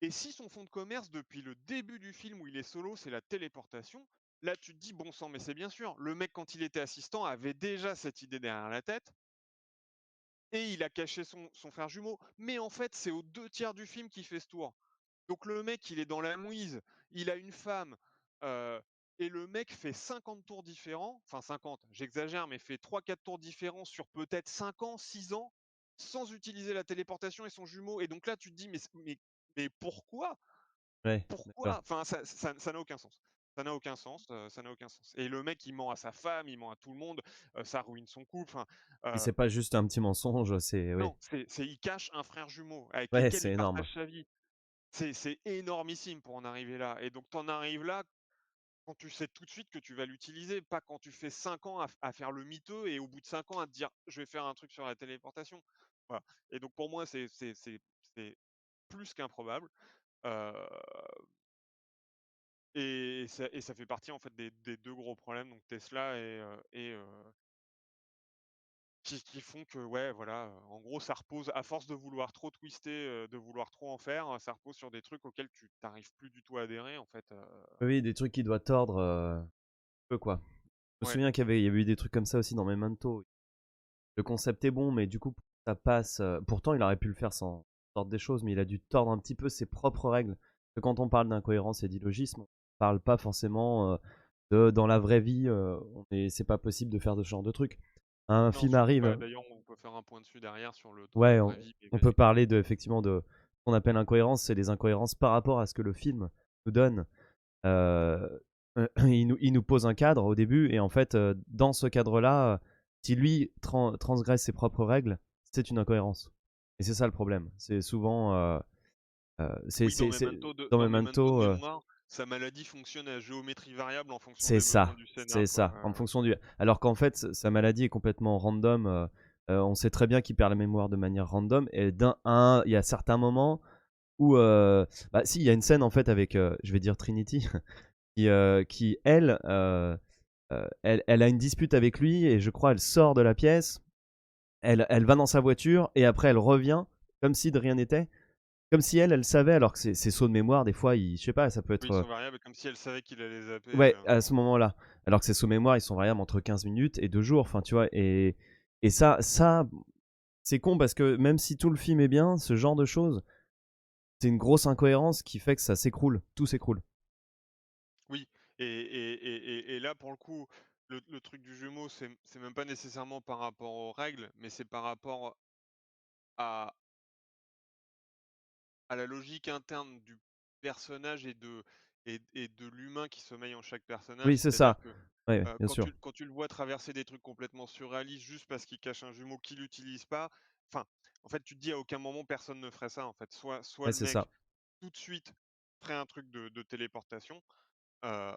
Et si son fonds de commerce, depuis le début du film où il est solo, c'est la téléportation, là tu te dis, bon sang, mais c'est bien sûr, le mec quand il était assistant avait déjà cette idée derrière la tête, et il a caché son frère jumeau. Mais en fait, c'est aux 2 tiers du film qu'il fait ce tour. Donc le mec, il est dans la mouise, il a une femme, heu et le mec fait 50 tours différents, enfin 50, j'exagère, mais fait 3-4 tours différents sur peut-être 5 ans, 6 ans, sans utiliser la téléportation et son jumeau. Et donc là, tu te dis: «Mais pourquoi? Ouais, Pourquoi?» d'accord. Enfin, ça n'a aucun sens. Ça n'a aucun sens, ça n'a aucun sens. Et le mec, il ment à sa femme, il ment à tout le monde, ça ruine son couple, enfin, Et heu, c'est pas juste un petit mensonge, c'est oui. non, c'est il cache un frère jumeau avec Ouais, lequel c'est il énorme. partage sa vie. C'est énormissime pour en arriver là. Et donc tu en arrives là quand tu sais tout de suite que tu vas l'utiliser, pas quand tu fais 5 ans à faire le miteux et au bout de 5 ans à te dire: «Je vais faire un truc sur la téléportation». Voilà. Et donc pour moi, c'est plus qu'improbable, heu et ça fait partie en fait des 2 gros problèmes, donc Tesla et qui font que ouais, voilà, en gros, ça repose à force de vouloir trop twister, de vouloir trop en faire, ça repose sur des trucs auxquels tu arrives plus du tout à adhérer en fait, Oui, des trucs qui doivent tordre, peu quoi. Je me ouais. souviens qu'il y avait eu des trucs comme ça aussi dans Memento. Le concept est bon, mais du coup, ça passe, pourtant il aurait pu le faire sans tordre des choses, mais il a dû tordre un petit peu ses propres règles. Parce que quand on parle d'incohérence et d'illogisme, on parle pas forcément, de dans la vraie vie, c'est pas possible de faire ce genre de truc. Un Non, film surtout, bah, arrive. d'ailleurs, on peut faire un point dessus derrière sur le dans la Ouais, vraie vie et on peut magique. parler de effectivement de ce qu'on appelle incohérence, c'est les incohérences par rapport à ce que le film nous donne. Heu, il nous pose un cadre au début et en fait, dans ce cadre-là, si lui transgresse ses propres règles, c'est une incohérence et c'est ça le problème. C'est souvent, Oui, c'est dans dans Memento de Memento, mémoire, sa maladie fonctionne à géométrie variable en fonction c'est des besoins ça, du c'est scénar, quoi. ça, en fonction du alors qu'en fait, sa maladie est complètement random, on sait très bien qu'il perd la mémoire de manière random et il y a certains moments où, bah si, il y a une scène en fait avec, je vais dire Trinity, qui elle, elle a une dispute avec lui et je crois elle sort de la pièce, elle va dans sa voiture et après elle revient comme si de rien n'était, comme si elle savait alors que ces sauts de mémoire des fois, je sais pas, ça peut Oui, être ils sont variables comme si elle savait qu'il allait zapper, ouais, à ce moment-là. Alors que ces sauts de mémoire, ils sont variables entre 15 minutes et 2 jours, enfin tu vois, et ça c'est con parce que même si tout le film est bien, ce genre de choses, c'est une grosse incohérence qui fait que ça s'écroule, tout s'écroule. oui. Et là, pour le coup, le truc du jumeau, c'est même pas nécessairement par rapport aux règles, mais c'est par rapport à la logique interne du personnage et de l'humain qui sommeille en chaque personnage. Oui, c'est C'est-à-dire ça. que, Ouais, bien quand sûr. tu le vois traverser des trucs complètement surréalistes juste parce qu'il cache un jumeau qu'il utilise pas, enfin, en fait, tu te dis à aucun moment personne ne ferait ça, en fait. Soit Ouais, le c'est ça. mec, tout de suite, ferait un truc de téléportation, heu,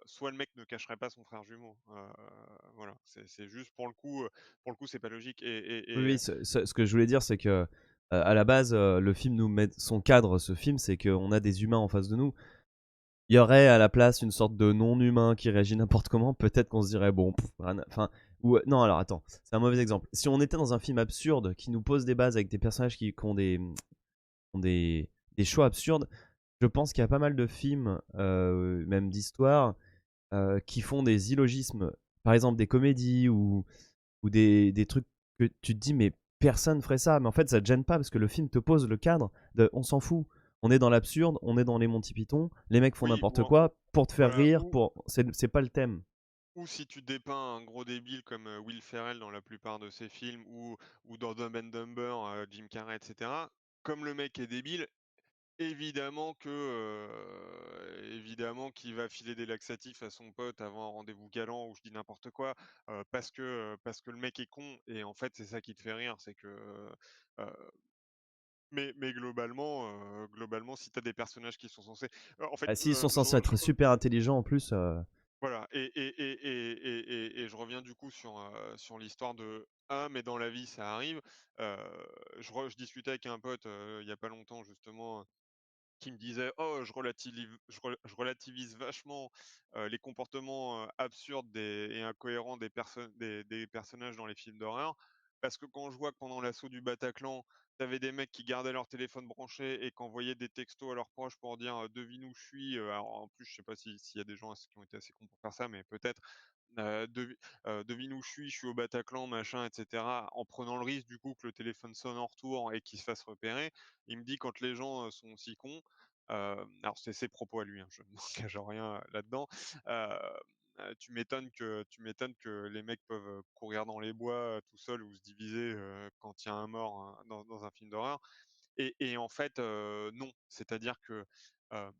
soit le mec ne cacherait pas son frère jumeau. Voilà, c'est juste pour le coup, c'est pas logique Oui, et oui, ce que je voulais dire, c'est que à la base, le film nous met son cadre, ce film, c'est qu'on a des humains en face de nous. Il y aurait à la place une sorte de non-humain qui réagit n'importe comment, peut-être qu'on se dirait, bon, enfin, ou non, alors attends, c'est un mauvais exemple. Si on était dans un film absurde qui nous pose des bases avec des personnages qui ont des choix absurdes, je pense qu'il y a pas mal de films, même d'histoire, qui font des illogismes, par exemple des comédies ou des trucs que tu te dis, mais personne ferait ça. Mais en fait, ça te gêne pas parce que le film te pose le cadre de on s'en fout. On est dans l'absurde, on est dans les Monty Python, les mecs font oui, n'importe quoi pour te faire voilà, rire, c'est pas le thème. ou si tu dépeins un gros débile comme, Will Ferrell dans la plupart de ses films ou dans Dumb and Dumber, Jim Carrey et cetera, comme le mec est débile, évidemment qu'il va filer des laxatifs à son pote avant un rendez-vous galant ou je dis n'importe quoi, parce que le mec est con et en fait, c'est ça qui te fait rire. C'est que, mais globalement, si tu as des personnages qui sont censés en fait, Ah, s'ils sont je censés être super intelligents en plus. voilà et je reviens du coup sur l'histoire de: «Ah mais dans la vie ça arrive». Heu, je discutais avec un pote, il y a pas longtemps justement, qui me disait: «Oh, je relativise vachement, les comportements, absurdes et incohérents des personnages dans les films d'horreur». Parce que quand je vois que pendant l'assaut du Bataclan, tu avais des mecs qui gardaient leur téléphone branché et qui envoyaient des textos à leurs proches pour dire, «Devine où je suis», alors en plus, je sais pas s'il y a des gens qui ont été assez cons pour faire ça, mais peut-être. Devi «Devine où je suis au Bataclan», machin et cetera, en prenant le risque du coup que le téléphone sonne en retour et qu'il se fasse repérer. Il me dit: «Quand les gens, sont aussi cons». Alors c'est ses propos à lui, hein, je n'engage en rien, là-dedans. Heu tu m'étonnes que les mecs peuvent, courir dans les bois, tout seuls ou se diviser, quand il y a un mort, dans un film d'horreur et en fait, non. C'est-à-dire que, heu,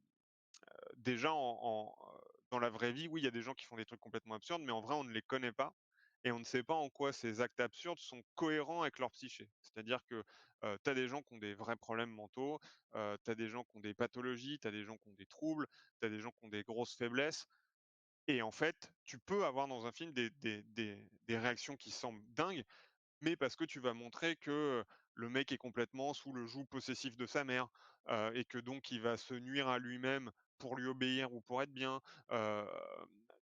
déjà dans la vraie vie, oui, il y a des gens qui font des trucs complètement absurdes, mais en vrai, on ne les connaît pas et on ne sait pas en quoi ces actes absurdes sont cohérents avec leur psyché. C'est-à-dire que, tu as des gens qui ont des vrais problèmes mentaux, tu as des gens qui ont des pathologies, tu as des gens qui ont des troubles, tu as des gens qui ont des grosses faiblesses et en fait, tu peux avoir dans un film des réactions qui semblent dingues, mais parce que tu vas montrer que, le mec est complètement sous le joug possessif de sa mère, et que donc il va se nuire à lui-même pour lui obéir ou pour être bien. Hem,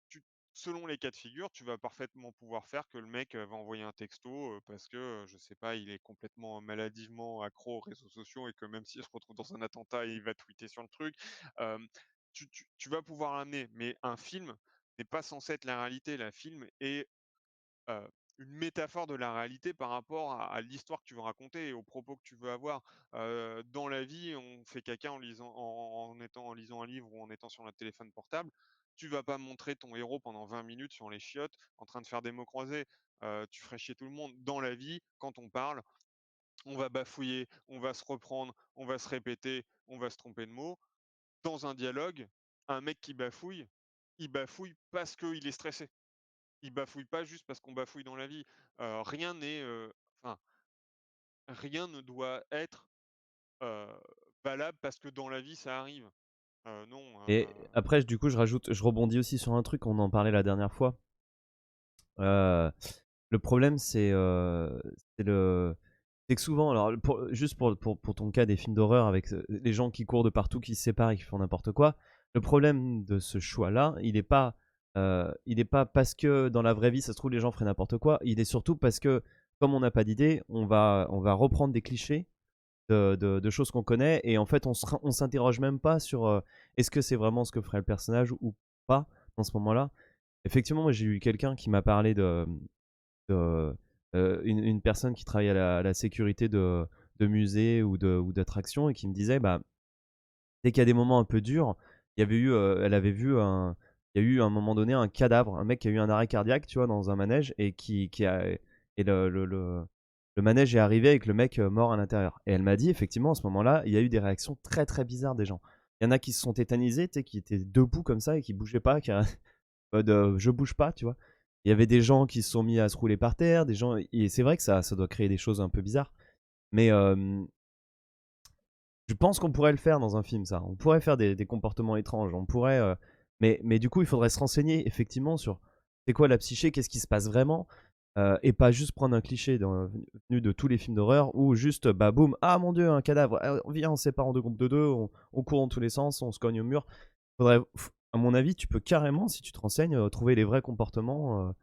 tu Selon les cas de figure, tu vas parfaitement pouvoir faire que le mec, va envoyer un texto, parce que, je sais pas, il est complètement maladivement accro aux réseaux sociaux et que même s'il se retrouve dans un attentat, il va tweeter sur le truc. Hem, tu vas pouvoir l'amener, mais un film n'est pas censé être la réalité. La film est heu, une métaphore de la réalité par rapport à l'histoire que tu veux raconter et aux propos que tu veux avoir. Dans la vie, on fait caca en lisant un livre ou en étant sur notre téléphone portable. Tu vas pas montrer ton héros pendant 20 minutes sur les chiottes en train de faire des mots croisés. Tu ferais chier tout le monde. Dans la vie, quand on parle, on va bafouiller, on va se reprendre, on va se répéter, on va se tromper de mots. Dans un dialogue, un mec qui bafouille, il bafouille parce qu'il est stressé. Il bafouille pas juste parce qu'on bafouille dans la vie. Rien n'est, enfin, rien ne doit être, heu, valable parce que dans la vie ça arrive. Non, Et après, du coup, je rebondis aussi sur un truc, on en parlait la dernière fois. Euh, le problème, c'est c'est que souvent, alors juste pour ton cas des films d'horreur avec les gens qui courent de partout, qui se séparent et qui font n'importe quoi, le problème de ce choix-là, il est pas parce que dans la vraie vie, ça se trouve, les gens feraient n'importe quoi. Il est surtout parce que, comme on n'a pas d'idée, on va reprendre des clichés de choses qu'on connaît et en fait, on s'interroge même pas sur est-ce que c'est vraiment ce que ferait le personnage ou pas dans ce moment-là. Effectivement, moi, j'ai eu quelqu'un qui m'a parlé de, une personne qui travaille à la sécurité de musées ou d'attractions et qui me disait, bah, dès qu'il y a des moments un peu durs, elle avait vu il y a eu à un moment donné un cadavre, un mec qui a eu un arrêt cardiaque, tu vois, dans un manège et et le manège est arrivé avec le mec mort à l'intérieur. Et elle m'a dit, effectivement, à ce moment-là, il y a eu des réactions très très bizarres des gens. Il y en a qui se sont tétanisés, tu sais, qui étaient debout comme ça et qui bougeaient pas, je bouge pas, tu vois. Il y avait des gens qui se sont mis à se rouler par terre, des gens, et c'est vrai que ça doit créer des choses un peu bizarres. Mais je pense qu'on pourrait le faire dans un film, ça. On pourrait faire des comportements étranges. On pourrait, mais du coup, il faudrait se renseigner effectivement sur c'est quoi la psyché, qu'est-ce qui se passe vraiment, et pas juste prendre un cliché venu de tous les films d'horreur ou juste, bah boum, ah mon dieu, un cadavre, ah, viens, on se sépare en deux groupes de deux, on court dans tous les sens, on se cogne au mur. À mon avis, tu peux carrément, si tu te renseignes, trouver les vrais comportements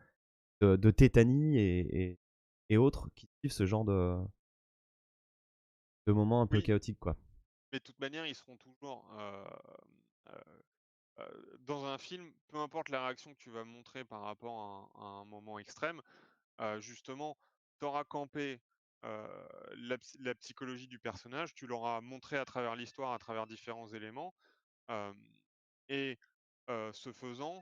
de tétanie et autres qui suivent ce genre de moments un peu oui, chaotiques, quoi. mais de toute manière, ils seront toujours, dans un film, peu importe la réaction que tu vas montrer par rapport à un moment extrême, justement, tu auras campé, la psychologie du personnage, tu l'auras montré à travers l'histoire, à travers différents éléments, hem et ce faisant,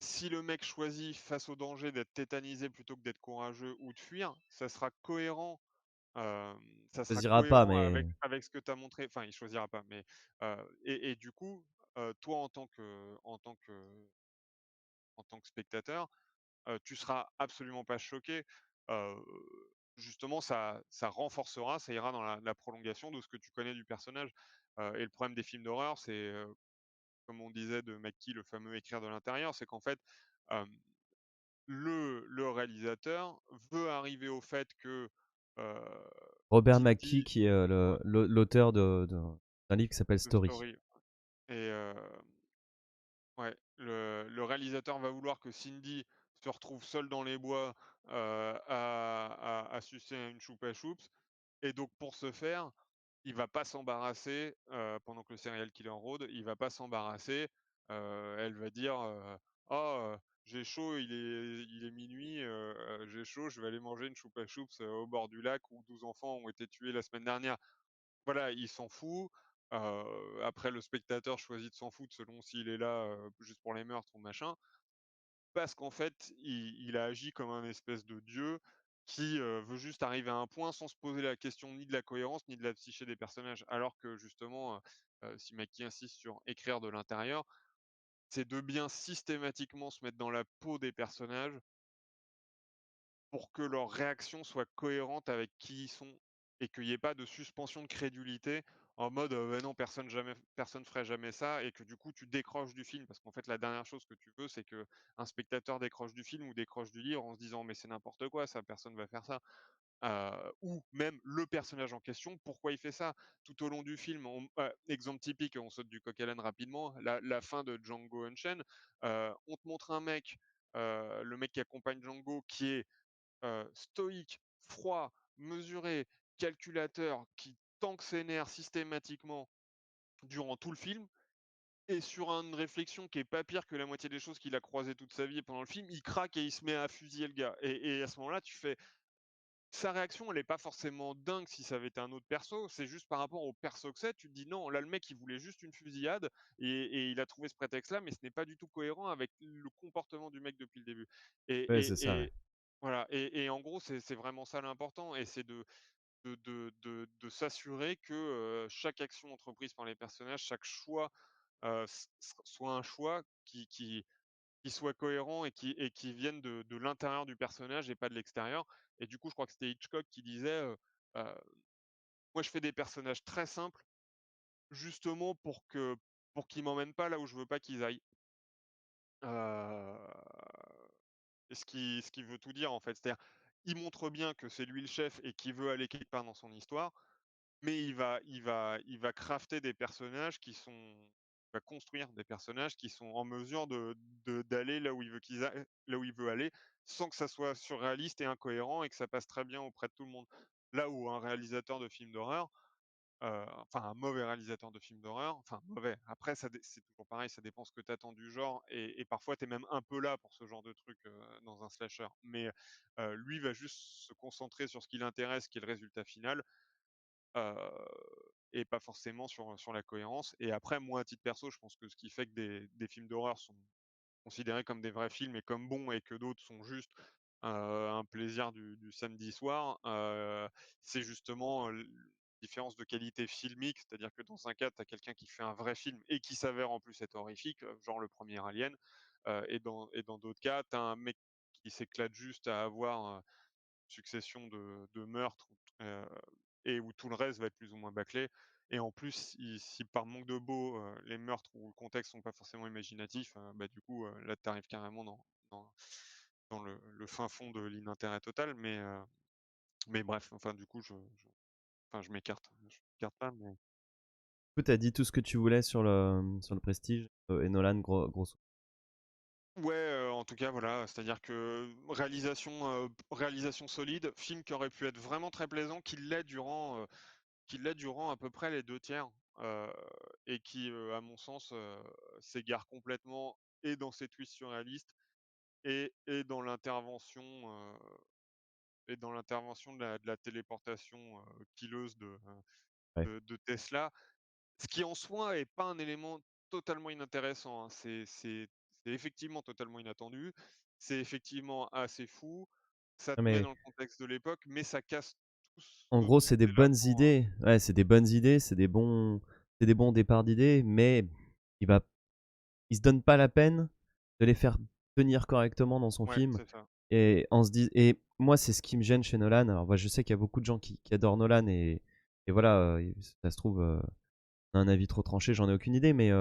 Si le mec choisit face au danger d'être tétanisé plutôt que d'être courageux ou de fuir, ça sera cohérent, ça Il sera choisira pas, cohérent mais avec ce que tu as montré. Enfin, il choisira pas, mais et du coup, toi en tant que spectateur, tu seras absolument pas choqué. Heu, Justement, ça renforcera, ça ira dans la prolongation de ce que tu connais du personnage. Et le problème des films d'horreur, c'est, comme on disait de McKee, le fameux «écrire de l'intérieur», c'est qu'en fait, hem, le réalisateur veut arriver au fait que, heu, Robert McKee Cindy qui est, ouais, l'auteur d'un livre qui s'appelle de Story. Story et ouais, le réalisateur va vouloir que Cindy se retrouve seule dans les bois, à sucer une choupa choups et donc pour ce faire, il va pas s'embarrasser, pendant que le serial killer rôde, il va pas s'embarrasser, elle va dire, «Oh, j'ai chaud, il est minuit, j'ai chaud, je vais aller manger une choupa choups, au bord du lac où 12 enfants ont été tués la semaine dernière». Voilà, il s'en fout. Après le spectateur choisit de s'en foutre selon s'il est là, juste pour les meurtres ou machin. Parce qu'en fait, il a agi comme un espèce de dieu qui, veut juste arriver à un point sans se poser la question ni de la cohérence, ni de la psyché des personnages. Alors que justement, si Mackie insiste sur écrire de l'intérieur, c'est de bien systématiquement se mettre dans la peau des personnages pour que leurs réactions soient cohérentes avec qui ils sont et qu'il y ait pas de suspension de crédulité en mode, «Ouais, non, personne ferait jamais ça» et que du coup tu décroches du film. Parce qu'en fait, la dernière chose que tu veux, c'est qu'un spectateur décroche du film ou décroche du livre en se disant: «Mais c'est n'importe quoi ça, personne va faire ça». Ou même le personnage en question, pourquoi il fait ça? Tout au long du film, exemple typique, on saute du coq à l'âne rapidement, la fin de Django Unchained, on te montre un mec, le mec qui accompagne Django qui est stoïque, froid, mesuré, calculateur, qui tanque ses nerfs systématiquement durant tout le film et sur une réflexion qui est pas pire que la moitié des choses qu'il a croisées toute sa vie pendant le film, il craque et il se met à fusiller le gars et à ce moment-là, tu fais sa réaction, elle est pas forcément dingue si ça avait été un autre perso, c'est juste par rapport au perso que c'est, tu te dis: «Non, là, le mec, il voulait juste une fusillade et il a trouvé ce prétexte-là, mais ce n'est pas du tout cohérent avec le comportement du mec depuis le début» et Ouais, c'est ça, ouais. voilà et en gros, c'est vraiment ça l'important et c'est de s'assurer que, chaque action entreprise par les personnages, chaque choix, soit un choix qui soit cohérent et qui vienne de l'intérieur du personnage et pas de l'extérieur et du coup, je crois que c'était Hitchcock qui disait, heu: «Moi, je fais des personnages très simples, justement pour qu'ils m'emmènent pas là où je veux pas qu'ils aillent». Et ce qui veut tout dire, en fait. C'est-à-dire, il montre bien que c'est lui le chef et qu'il veut aller quelque part dans son histoire, mais il va crafter des personnages qui sont il va construire des personnages qui sont en mesure d'aller là où il veut là où il veut aller, sans que ça soit surréaliste et incohérent et que ça passe très bien auprès de tout le monde. Là où un réalisateur de films d'horreur, enfin un mauvais réalisateur de films d'horreur, enfin mauvais, après c'est toujours pareil, ça dépend ce que tu attends du genre et parfois tu es même un peu là pour ce genre de truc, dans un slasher. Mais, lui va juste se concentrer sur ce qui l'intéresse, qui est le résultat final, heu et pas forcément sur la cohérence et après moi à titre perso, je pense que ce qui fait que des films d'horreur sont considérés comme des vrais films et comme bons et que d'autres sont juste, un plaisir du samedi soir, c'est justement, différence de qualité filmique. C'est-à-dire que dans un cas, tu as quelqu'un qui fait un vrai film et qui s'avère en plus être horrifique, genre le premier Alien, et dans d'autres cas, tu as un mec qui s'éclate juste à avoir, succession de meurtres, et où tout le reste va être plus ou moins bâclé et en plus, si par manque de mots, les meurtres ou le contexte sont pas forcément imaginatifs, bah, du coup, là, tu arrives carrément dans dans le fin fond de l'inintérêt total mais bref, enfin, du coup, enfin, je m'écarte pas mais Du coup, tu dit tout ce que tu voulais sur le Prestige, et Nolan, grosso. ouais, en tout cas, voilà, c'est-à-dire que réalisation solide, film qui aurait pu être vraiment très plaisant, qui l'est durant à peu près les 2/3, heu et qui, à mon sens, s'égare complètement et dans ses twists surréalistes et dans l'intervention de la téléportation, killeuse Ouais. de Tesla. Ce qui en soi est pas un élément totalement inintéressant, hein. c'est effectivement totalement inattendu, c'est effectivement assez fou, ça Non, te met mais dans le contexte de l'époque, mais ça casse tout ce en dont gros, on c'est des est là bonnes pour, idées. Ouais, c'est des bonnes idées, c'est des bons départs d'idées, mais il va, il se donne pas la peine de les faire tenir correctement dans son ouais, film. c'est ça. Et moi, c'est ce qui me gêne chez Nolan. Alors, moi, je sais qu'il y a beaucoup de gens qui adorent Nolan et voilà, ça se trouve, on a un avis trop tranché, j'en ai aucune idée, mais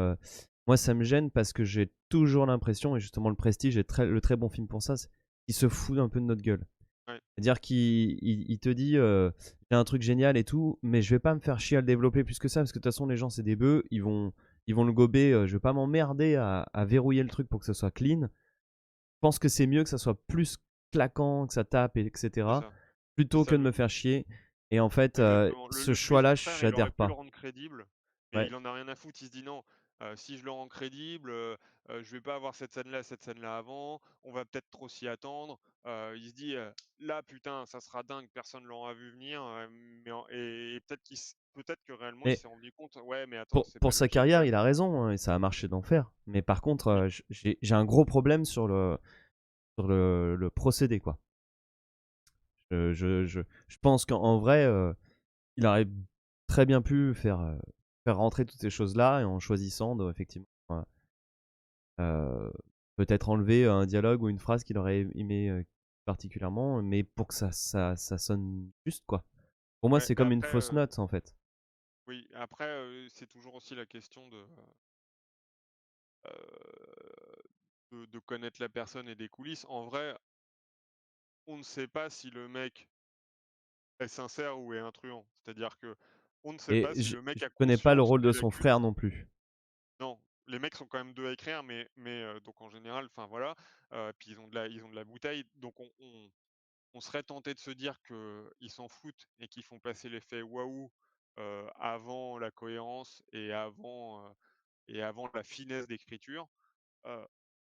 moi, ça me gêne parce que j'ai toujours l'impression, et justement, le Prestige est le très bon film pour ça, c'est qu'il se fout un peu de notre gueule. Ouais, C'est-à-dire qu'il te dit, j'ai un truc génial et tout, mais je vais pas me faire chier à le développer plus que ça, parce que de toute façon, les gens, c'est des bœufs, ils vont le gober, je vais pas m'emmerder à verrouiller le truc pour que ce soit clean. Je pense que c'est mieux que ça soit plus claquant, que ça tape, c'est etc., ça. C'est plutôt que ça de me faire chier. Et en fait, exactement. ce Le twist choix-là, du frère, il aurait j'adhère pu le pas. rendre crédible, mais Ouais. il en a rien à foutre. Il se dit: «Non, si je le rends crédible, je vais pas avoir cette scène-là avant, on va peut-être trop s'y attendre». Il se dit: «Là, putain, ça sera dingue, personne l'aura vu venir», mais en et peut-être que réellement il Mais s'est rendu compte: «Ouais, mais attends, c'est pas pour sa logique carrière, quand il même». a raison, hein, et ça a marché d'enfer. Mais par contre, Oui, j'ai un gros problème sur le procédé, quoi. Je pense qu'en vrai, il aurait très bien pu faire rentrer toutes ces choses-là et en choisissant de, effectivement, euh, peut-être enlever un dialogue ou une phrase qu'il aurait aimé particulièrement, mais pour que ça sonne juste, quoi. Pour moi, ouais, c'est bah, comme une après, fausse note, en fait. oui, après, c'est toujours aussi la question de connaître la personne et des coulisses. En vrai, on ne sait pas si le mec est sincère ou est intruand. C'est-à-dire que on ne sait Et pas si le mec je a connais pas le conscience rôle des de son lacunes. frère non plus. Non, les mecs sont quand même 2 à écrire, mais donc en général, enfin voilà, puis ils ont de la bouteille, donc on serait tenté de se dire qu'ils s'en foutent et qu'ils font passer l'effet waouh, avant la cohérence et avant la finesse d'écriture. Heu,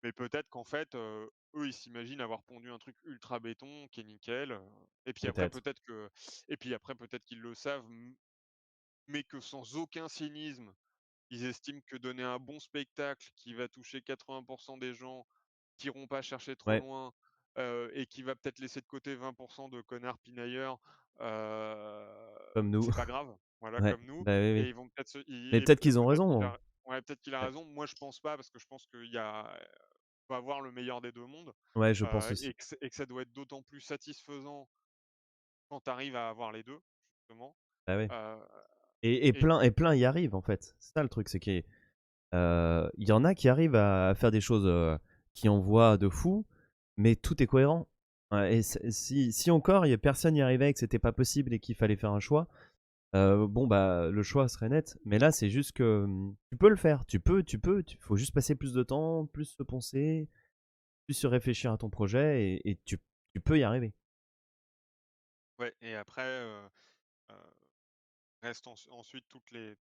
mais peut-être qu'en fait, eux, ils s'imaginent avoir pondu un truc ultra béton qui est nickel, Peut-être. et puis après peut-être qu'ils le savent, mais que sans aucun cynisme, ils estiment que donner un bon spectacle qui va toucher 80 des gens, qui iront pas chercher trop Ouais, loin, et qui va peut-être laisser de côté 20 de connards pinailleurs, comme nous. c'est pas grave, voilà, Ouais, comme nous. bah oui, oui. Et ils vont peut-être se Mais i et peut-être qu'ils ont peut-être raison, qu'il hein. a ouais, peut-être qu'il a Ouais. raison. Moi, je pense pas parce que je pense qu'il y a faut avoir le meilleur des 2 mondes, Ouais, je pense aussi. et que ça doit être d'autant plus satisfaisant quand tu arrives à avoir les 2 justement, Bah oui. heu et Et que plein y arrivent, en fait. C'est ça le truc, c'est qu'il y en a qui arrivent à faire des choses qui envoient de fou, mais tout est cohérent. Ouais, et si encore personne n'y arrivait et que c'était pas possible et qu'il fallait faire un choix, bon bah le choix serait net. Mais là, c'est juste que tu peux le faire, tu faut juste passer plus de temps, plus se penser, plus se réfléchir à ton projet et tu peux y arriver. ouais, et après, heu, restent ensuite toutes les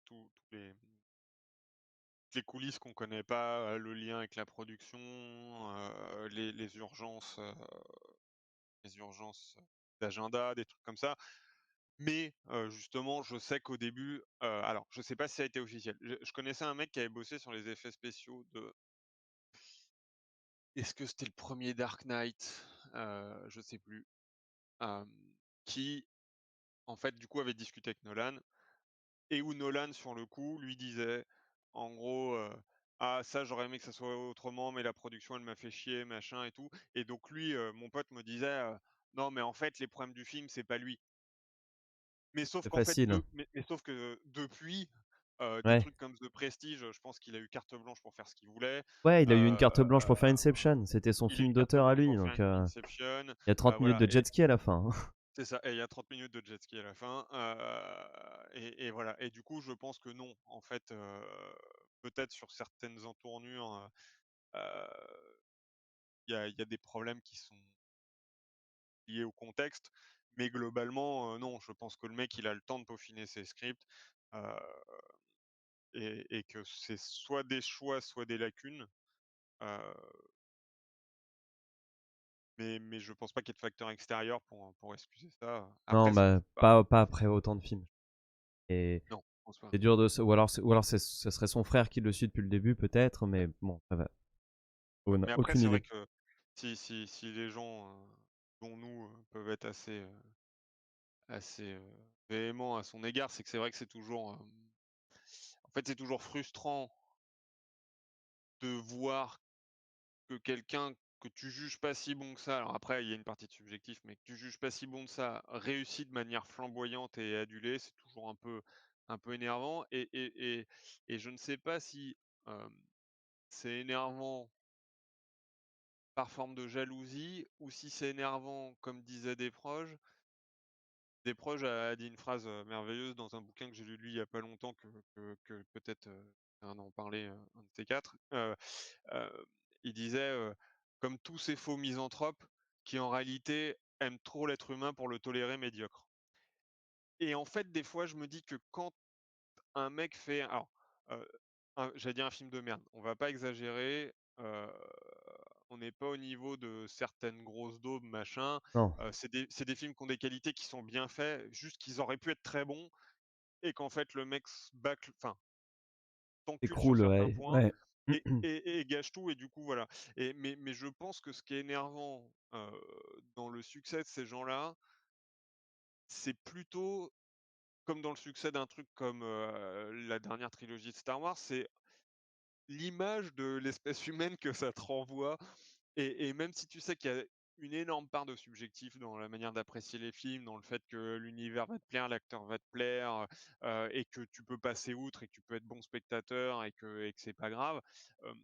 coulisses qu'on connaît pas, le lien avec la production, les urgences d'agenda, des trucs comme ça. Mais, justement, je sais qu'au début, alors je sais pas si ça a été officiel. Je connaissais un mec qui avait bossé sur les effets spéciaux de est-ce que c'était le premier Dark Knight? Je sais plus. Hem, qui en fait, du coup, avait discuté avec Nolan. Et où Nolan, sur le coup, lui disait, en gros, «Ah ça, j'aurais aimé que ça soit autrement, mais la production, elle m'a fait chier, machin et tout». Et donc lui, mon pote me disait, «Non, mais en fait, les problèmes du film, c'est pas lui». Mais sauf C'est qu'en fait, facile, hein. sauf que depuis, des Ouais. trucs comme The Prestige, je pense qu'il a eu carte blanche pour faire ce qu'il voulait. Ouais, il a eu une Heu, carte blanche pour faire Inception. C'était son il a eu film carte d'auteur à blanche lui, pour faire donc Inception, il y a 30 minutes voilà. de jet ski à la fin, hein. C'est ça, et il y a 30 minutes de jet ski à la fin, et voilà. Et du coup, je pense que non, en fait, peut-être sur certaines entournures, il y a des problèmes qui sont liés au contexte, mais globalement, non, je pense que le mec, il a le temps de peaufiner ses scripts, heu et que c'est soit des choix, soit des lacunes, heu, mais je pense pas qu'il y ait de facteurs extérieurs pour excuser ça. Non, Après, c'est bah, peut-être pas pas après autant de films. Et non, je pense pas. c'est dur de se ou alors ce serait son frère qui le suit depuis le début peut-être, mais bon, ça va. On n'a Mais après, aucune c'est vrai idée. que si les gens, dont nous, peuvent être assez véhéments à son égard, c'est que c'est vrai que c'est toujours, en fait, c'est toujours frustrant de voir que quelqu'un que tu juges pas si bon que ça, alors après il y a une partie de subjectif, mais que tu juges pas si bon que ça, réussit de manière flamboyante et adulée, c'est toujours un peu énervant et je ne sais pas si, hem, c'est énervant par forme de jalousie ou si c'est énervant comme disaient Desproges a dit une phrase, merveilleuse dans un bouquin que j'ai lu il y a pas longtemps que peut-être, on va en parler, un de ces 4. Il disait, «Comme tous ces faux misanthropes qui en réalité aiment trop l'être humain pour le tolérer médiocre» et en fait, des fois, je me dis que quand un mec fait alors, heu, j'allais dire un film de merde, on va pas exagérer, on n'est pas au niveau de certaines grosses daubes, machin, Non, c'est des films qui ont des qualités qui sont bien faits, juste qu'ils auraient pu être très bons et qu'en fait le mec se bâcle enfin, t'encule sur écroule, certains ouais, points ouais. et gâche tout et du coup voilà mais je pense que ce qui est énervant, dans le succès de ces gens-là, c'est plutôt comme dans le succès d'un truc comme, la dernière trilogie de Star Wars, c'est l'image de l'espèce humaine que ça te renvoie et même si tu sais qu'il y a une énorme part de subjectif dans la manière d'apprécier les films, dans le fait que l'univers va te plaire, l'acteur va te plaire, et que tu peux passer outre et que tu peux être bon spectateur et que c'est pas grave, hem,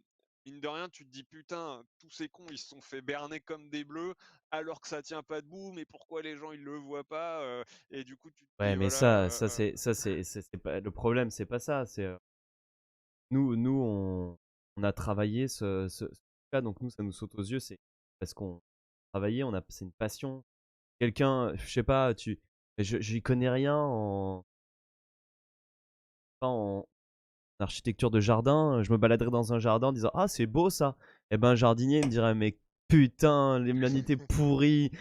mine de rien, tu te dis: «Putain, tous ces cons, ils se sont fait berner comme des bleus, alors que ça tient pas debout, mais pourquoi les gens, ils le voient pas?» Et du coup, tu te dis: Ouais, mais «Voilà, c'est pas le problème, c'est pas ça, c'est, nous on a travaillé ce truc-là, donc nous, ça nous saute aux yeux, c'est parce qu'on travaillait, on a c'est une passion. Quelqu'un, je sais pas, j'y connais rien en architecture de jardin, je me baladerais dans un jardin en disant: «Ah, c'est beau ça!» et ben, un jardinier il me dirait: «Mais putain, l'humanité pourrie,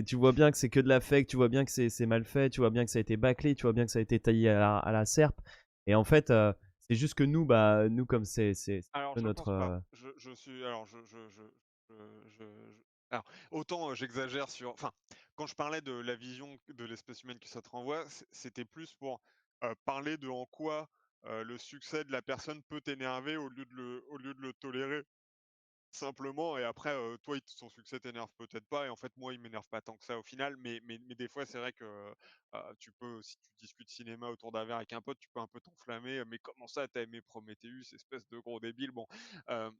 tu vois bien que c'est que de la fake, tu vois bien que c'est mal fait, tu vois bien que ça a été bâclé, tu vois bien que ça a été taillé à la serpe» et en fait, c'est juste que nous, bah, nous comme c'est Alors un peu je notre, pense pas. Je suis alors alors autant, j'exagère sur enfin, quand je parlais de la vision de l'espèce humaine que ça te renvoie, c'était plus pour, parler de en quoi, le succès de la personne peut t'énerver au lieu de le tolérer. Simplement et après, toi, son succès t'énerve peut-être pas et en fait, moi, il m'énerve pas tant que ça au final, mais des fois, c'est vrai que, tu peux si tu discutes cinéma autour d'un verre avec un pote, tu peux un peu t'enflammer, «Mais comment ça, t'as aimé Prometheus, espèce de gros débile?» Bon, hem,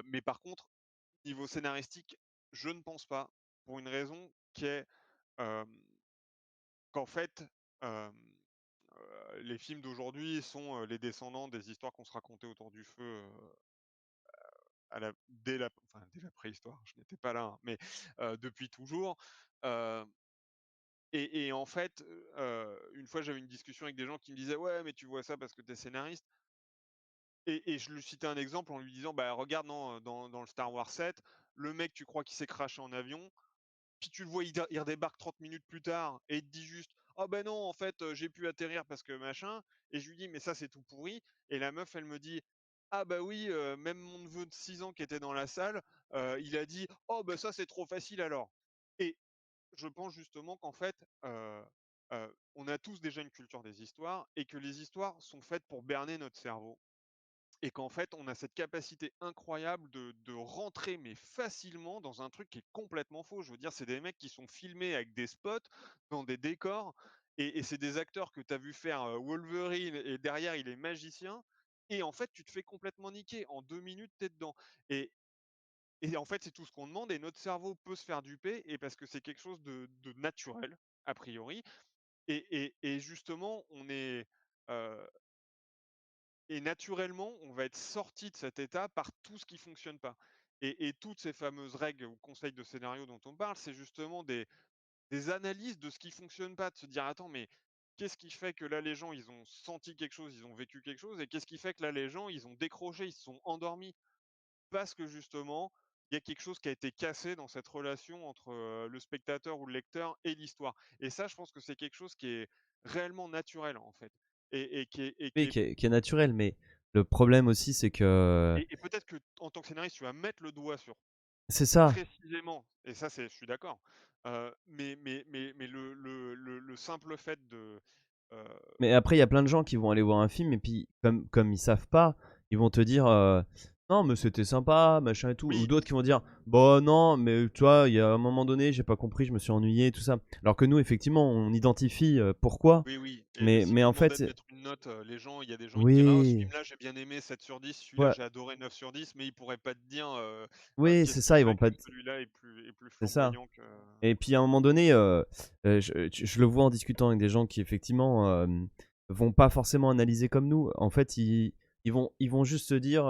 mais par contre, niveau scénaristique, je ne pense pas, pour une raison qui est, hem, qu'en fait, hem, les films d'aujourd'hui sont, les descendants des histoires qu'on se racontait autour du feu, dès la préhistoire, je n'étais pas là, hein, mais depuis toujours. Heu et en fait, une fois j'avais une discussion avec des gens qui me disaient: «Ouais, mais tu vois ça parce que tu es scénariste» et je lui citais un exemple en lui disant: «Bah regarde, non, dans le Star Wars 7, le mec tu crois qu'il s'est crashé en avion, puis tu le vois, il redébarque 30 minutes plus tard et il te dit juste: «Ah ben non, en fait, j'ai pu atterrir parce que machin» et je lui dis: «Mais ça, c'est tout pourri» et la meuf, elle me dit: «Ah bah oui, même mon neveu de 6 ans qui était dans la salle, il a dit: "Oh bah ça, c'est trop facile alors"» et je pense justement qu'en fait, on a tous déjà une culture des histoires et que les histoires sont faites pour berner notre cerveau et qu'en fait, on a cette capacité incroyable de rentrer, mais facilement, dans un truc qui est complètement faux. Je veux dire, c'est des mecs qui sont filmés avec des spots, dans des décors, et c'est des acteurs que tu as vu faire Wolverine, et derrière, il est magicien. Et en fait, tu te fais complètement niquer. En 2 minutes, tu es dedans. Et, et en fait, c'est tout ce qu'on demande, et notre cerveau peut se faire duper, et parce que c'est quelque chose de naturel, a priori. Et justement, euh, et naturellement, on va être sorti de cet état par tout ce qui fonctionne pas. Et toutes ces fameuses règles ou conseils de scénario dont on parle, c'est justement des analyses de ce qui fonctionne pas, de se dire: «Attends, mais qu'est-ce qui fait que là, les gens, ils ont senti quelque chose, ils ont vécu quelque chose et qu'est-ce qui fait que là, les gens, ils ont décroché, ils se sont endormis?» Parce que justement, il y a quelque chose qui a été cassé dans cette relation entre, le spectateur ou le lecteur et l'histoire. Et ça, je pense que c'est quelque chose qui est réellement naturel, en fait et qui est oui, qui est naturel, mais Le problème aussi, c'est que Et peut-être qu'en tant que scénariste, tu vas mettre le doigt sur c'est ça. précisément, et ça, c'est je suis d'accord, mais le simple fait de, heu Mais après, il y a plein de gens qui vont aller voir un film et puis comme ils savent pas, ils vont te dire non mais c'était sympa, machin et tout. Ou oui, d'autres qui vont dire bon non mais tu vois, il y a un moment donné, j'ai pas compris, je me suis ennuyé, tout ça. Alors que nous, effectivement, on identifie pourquoi. oui, oui, et Mais si vous en fait, demandez de mettre une note, les gens il y a des gens, ils te diraient: «Oh, ce oui, film-là, j'ai bien aimé 7/10, celui-là, ouais, j'ai adoré 9/10», mais ils pourraient pas te dire, oui, c'est qu'est-ce qui ça, ils vont ferait pas. que celui-là est plus C'est ça. flamboyant que Et puis à un moment donné, je le vois en discutant avec des gens qui effectivement vont pas forcément analyser comme nous. En fait, ils vont juste se dire,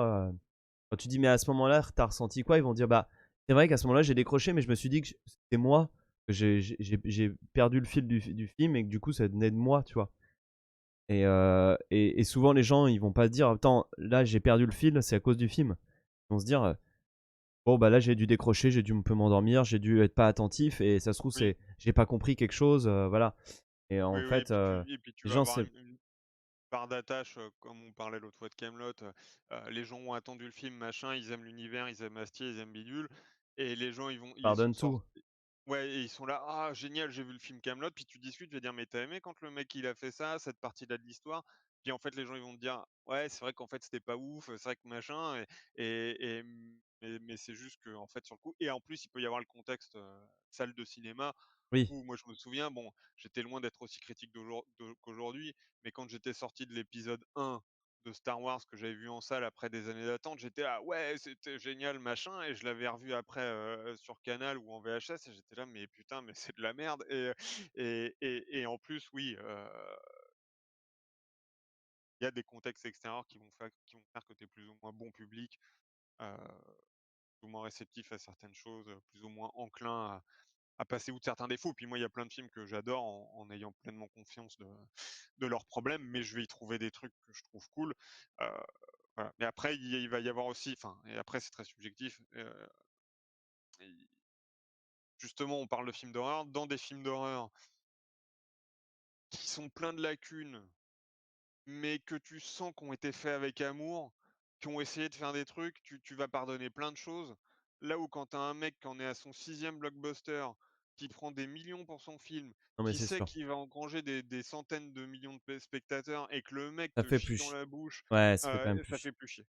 quand tu dis mais à ce moment-là, t'as ressenti quoi? Ils vont dire bah c'est vrai qu'à ce moment-là, j'ai décroché, mais je me suis dit que c'était moi, que j'ai perdu le fil du film et que du coup ça venait de moi, tu vois. Et souvent les gens ils vont pas se dire attends, là j'ai perdu le fil, c'est à cause du film. Ils vont se dire bon, bah là, j'ai dû décrocher, j'ai dû un peu m'endormir, j'ai dû être pas attentif et ça se trouve, oui, c'est j'ai pas compris quelque chose, voilà. Et en oui, oui, fait, et puis tu les vas gens, avoir c'est une part d'attache, comme on parlait l'autre fois de Kaamelott, les gens ont attendu le film, machin, ils aiment l'univers, ils aiment Astier, ils aiment Bidule, et les gens, ils sont pardonnent tout. sortis, ouais, et ils sont là: «Ah génial, j'ai vu le film Kaamelott», puis tu discutes, tu vas dire: «Mais tu as aimé quand le mec il a fait ça, cette partie-là de l'histoire?» Puis en fait, les gens ils vont te dire: «Ouais, c'est vrai qu'en fait c'était pas ouf, c'est vrai que machin», mais c'est juste que en fait sur le coup, et en plus il peut y avoir le contexte, salle de cinéma, Oui, où moi je me souviens, bon, j'étais loin d'être aussi critique qu'aujourd'hui, mais quand j'étais sorti de l'épisode 1 de Star Wars que j'avais vu en salle après des années d'attente, j'étais là: «Ouais, c'était génial, machin», et je l'avais revu après, sur Canal ou en VHS, et j'étais là: «Mais putain, mais c'est de la merde», et en plus, oui, il y a des contextes extérieurs qui vont faire que tu es plus ou moins bon public, heu, plus ou moins réceptif à certaines choses, plus ou moins enclin à passer outre certains défauts. Puis moi, il y a plein de films que j'adore en ayant pleinement conscience de leurs problèmes, mais je vais y trouver des trucs que je trouve cool. Heu, voilà. Mais après, il va y avoir aussi, enfin, et après c'est très subjectif, et justement, on parle de films d'horreur. Dans des films d'horreur qui sont pleins de lacunes, mais que tu sens qu'ont été faits avec amour, qui ont essayé de faire des trucs, tu vas pardonner plein de choses. Là où quand tu as un mec qui en est à son 6e blockbuster, qui prend des millions pour son film, non mais qui c'est sait sûr. qu'il va engranger des centaines de millions de spectateurs, et que le mec Ça te fait chie plus dans la bouche, ouais, ça fait quand même plus ça fait plus chier.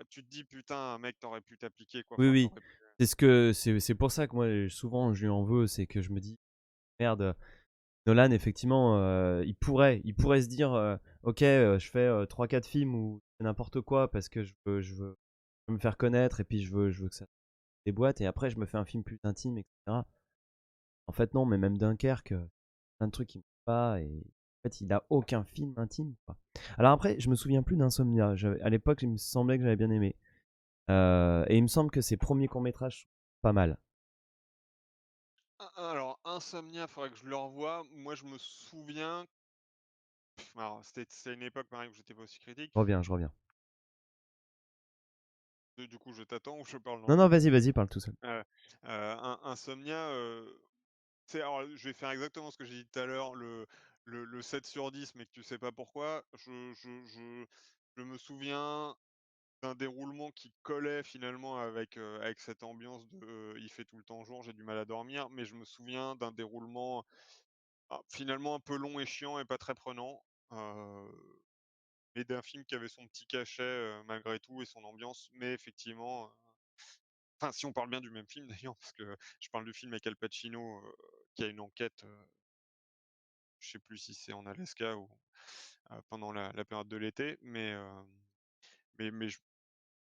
Tu te dis: «Putain, mec, t'aurais pu t'appliquer, quoi». oui, Enfin, oui. t'aurais pu, C'est pour ça que moi, souvent, je lui en veux, c'est que je me dis: «Merde, Nolan, effectivement, il pourrait se dire, OK, je fais, 3-4 films ou n'importe quoi parce que je veux me faire connaître et puis je veux que ça déboîte et après je me fais un film plus intime et cetera». En fait, non, mais même Dunkerque, plein de trucs qui me plaisent pas et en fait, il a aucun film intime, quoi. Alors après, je me souviens plus d'Insomnia. À l'époque, il me semblait que j'avais bien aimé. Et il me semble que ses premiers courts-métrages sont pas mal. alors Insomnia, faudrait que je le revoie. Moi, je me souviens, alors c'était une époque pareil où j'étais pas aussi critique. Je reviens, je reviens. Du coup, je t'attends ou je parle dans Non, le non, vide? vas-y, vas-y, parle tout seul. Insomnia, alors je vais faire exactement ce que j'ai dit tout à l'heure, le 7/10, mais que tu sais pas pourquoi. Je me souviens d'un déroulement qui collait finalement avec cette ambiance de, il fait tout le temps jour, j'ai du mal à dormir, mais je me souviens d'un déroulement, finalement un peu long et chiant et pas très prenant, mais d'un film qui avait son petit cachet, malgré tout, et son ambiance, mais effectivement, enfin, si on parle bien du même film d'ailleurs, parce que je parle du film avec Al Pacino, qui a une enquête, je sais plus si c'est en Alaska ou, pendant la période de l'été, mais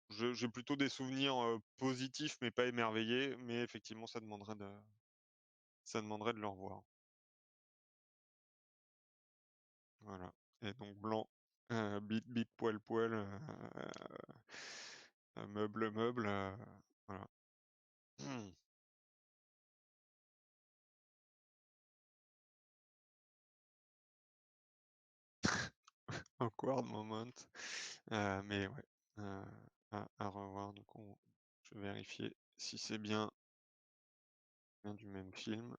j'ai plutôt des souvenirs, positifs, mais pas émerveillés, mais effectivement ça demanderait de le revoir. Voilà, et donc blanc, bite bite, poil poil, meuble meuble, voilà. Awkward moment. Mais ouais, à revoir, donc je vais vérifier si c'est bien du même film.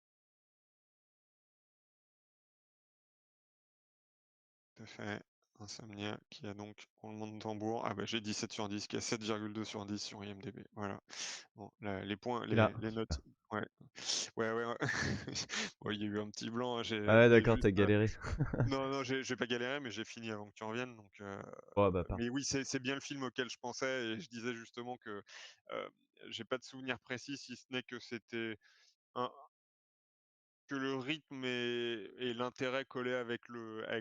Tout à fait. Insomnia, qui a donc roulement de tambour. Ah bah j'ai 17 sur 10, qui a 7,2 sur 10 sur IMDb. Voilà. Bon, les points, Tu l'as. les notes. Ouais. Ouais, ouais, ouais. Bon, il y a eu un petit blanc, hein, Ah ouais, j'ai d'accord, juste. t'as galéré. Non, non, j'ai pas galéré, mais j'ai fini avant que tu reviennes. Donc, Ouais, bah, parfait. mais oui, c'est bien le film auquel je pensais, et je disais justement que j'ai pas de souvenir précis, si ce n'est que c'était un, que le rythme et l'intérêt collaient avec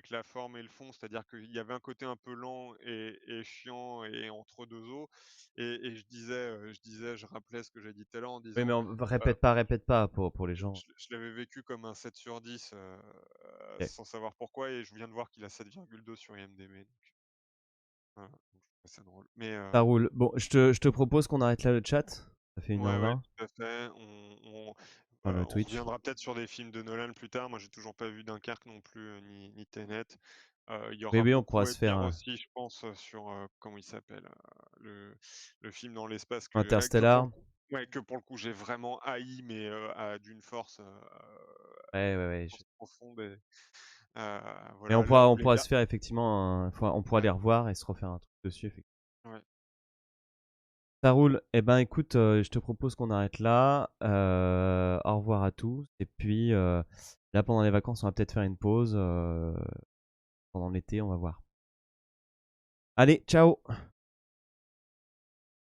la forme et le fond. C'est-à-dire qu'il y avait un côté un peu lent et chiant et entre 2 eaux, et je rappelais ce que j'ai dit tout à l'heure en Oui, mais disant, heu, répète pas pour les gens. je l'avais vécu comme un 7 sur 10, Ok. sans savoir pourquoi, et je viens de voir qu'il a 7,2 sur IMDb, donc voilà, donc je trouvais ça drôle. Mais Ça roule. Bon, je te propose qu'on arrête là le chat. Ça fait ouais, ouais, 1h20. tout à fait. Enfin, le On Twitch. reviendra peut-être sur des films de Nolan plus tard. Moi, j'ai toujours pas vu Dunkerque non plus, ni Tenet. Il y Oui, aura oui, on pourra beaucoup à se faire dire aussi, je pense, sur, comment il s'appelle? Le film dans l'espace que pour le Interstellar. coup, ouais, que pour le coup j'ai vraiment haï, mais, à d'une force, Ouais, ouais, ouais. profonde, et Mais voilà, on les pourra gars, se faire effectivement on pourra ouais, les revoir et se refaire un truc dessus, effectivement. ouais. Ça roule. Eh ben, écoute, je te propose qu'on arrête là. Au revoir à tous. Et puis, là, pendant les vacances, on va peut-être faire une pause. Pendant l'été, on va voir. Allez, ciao!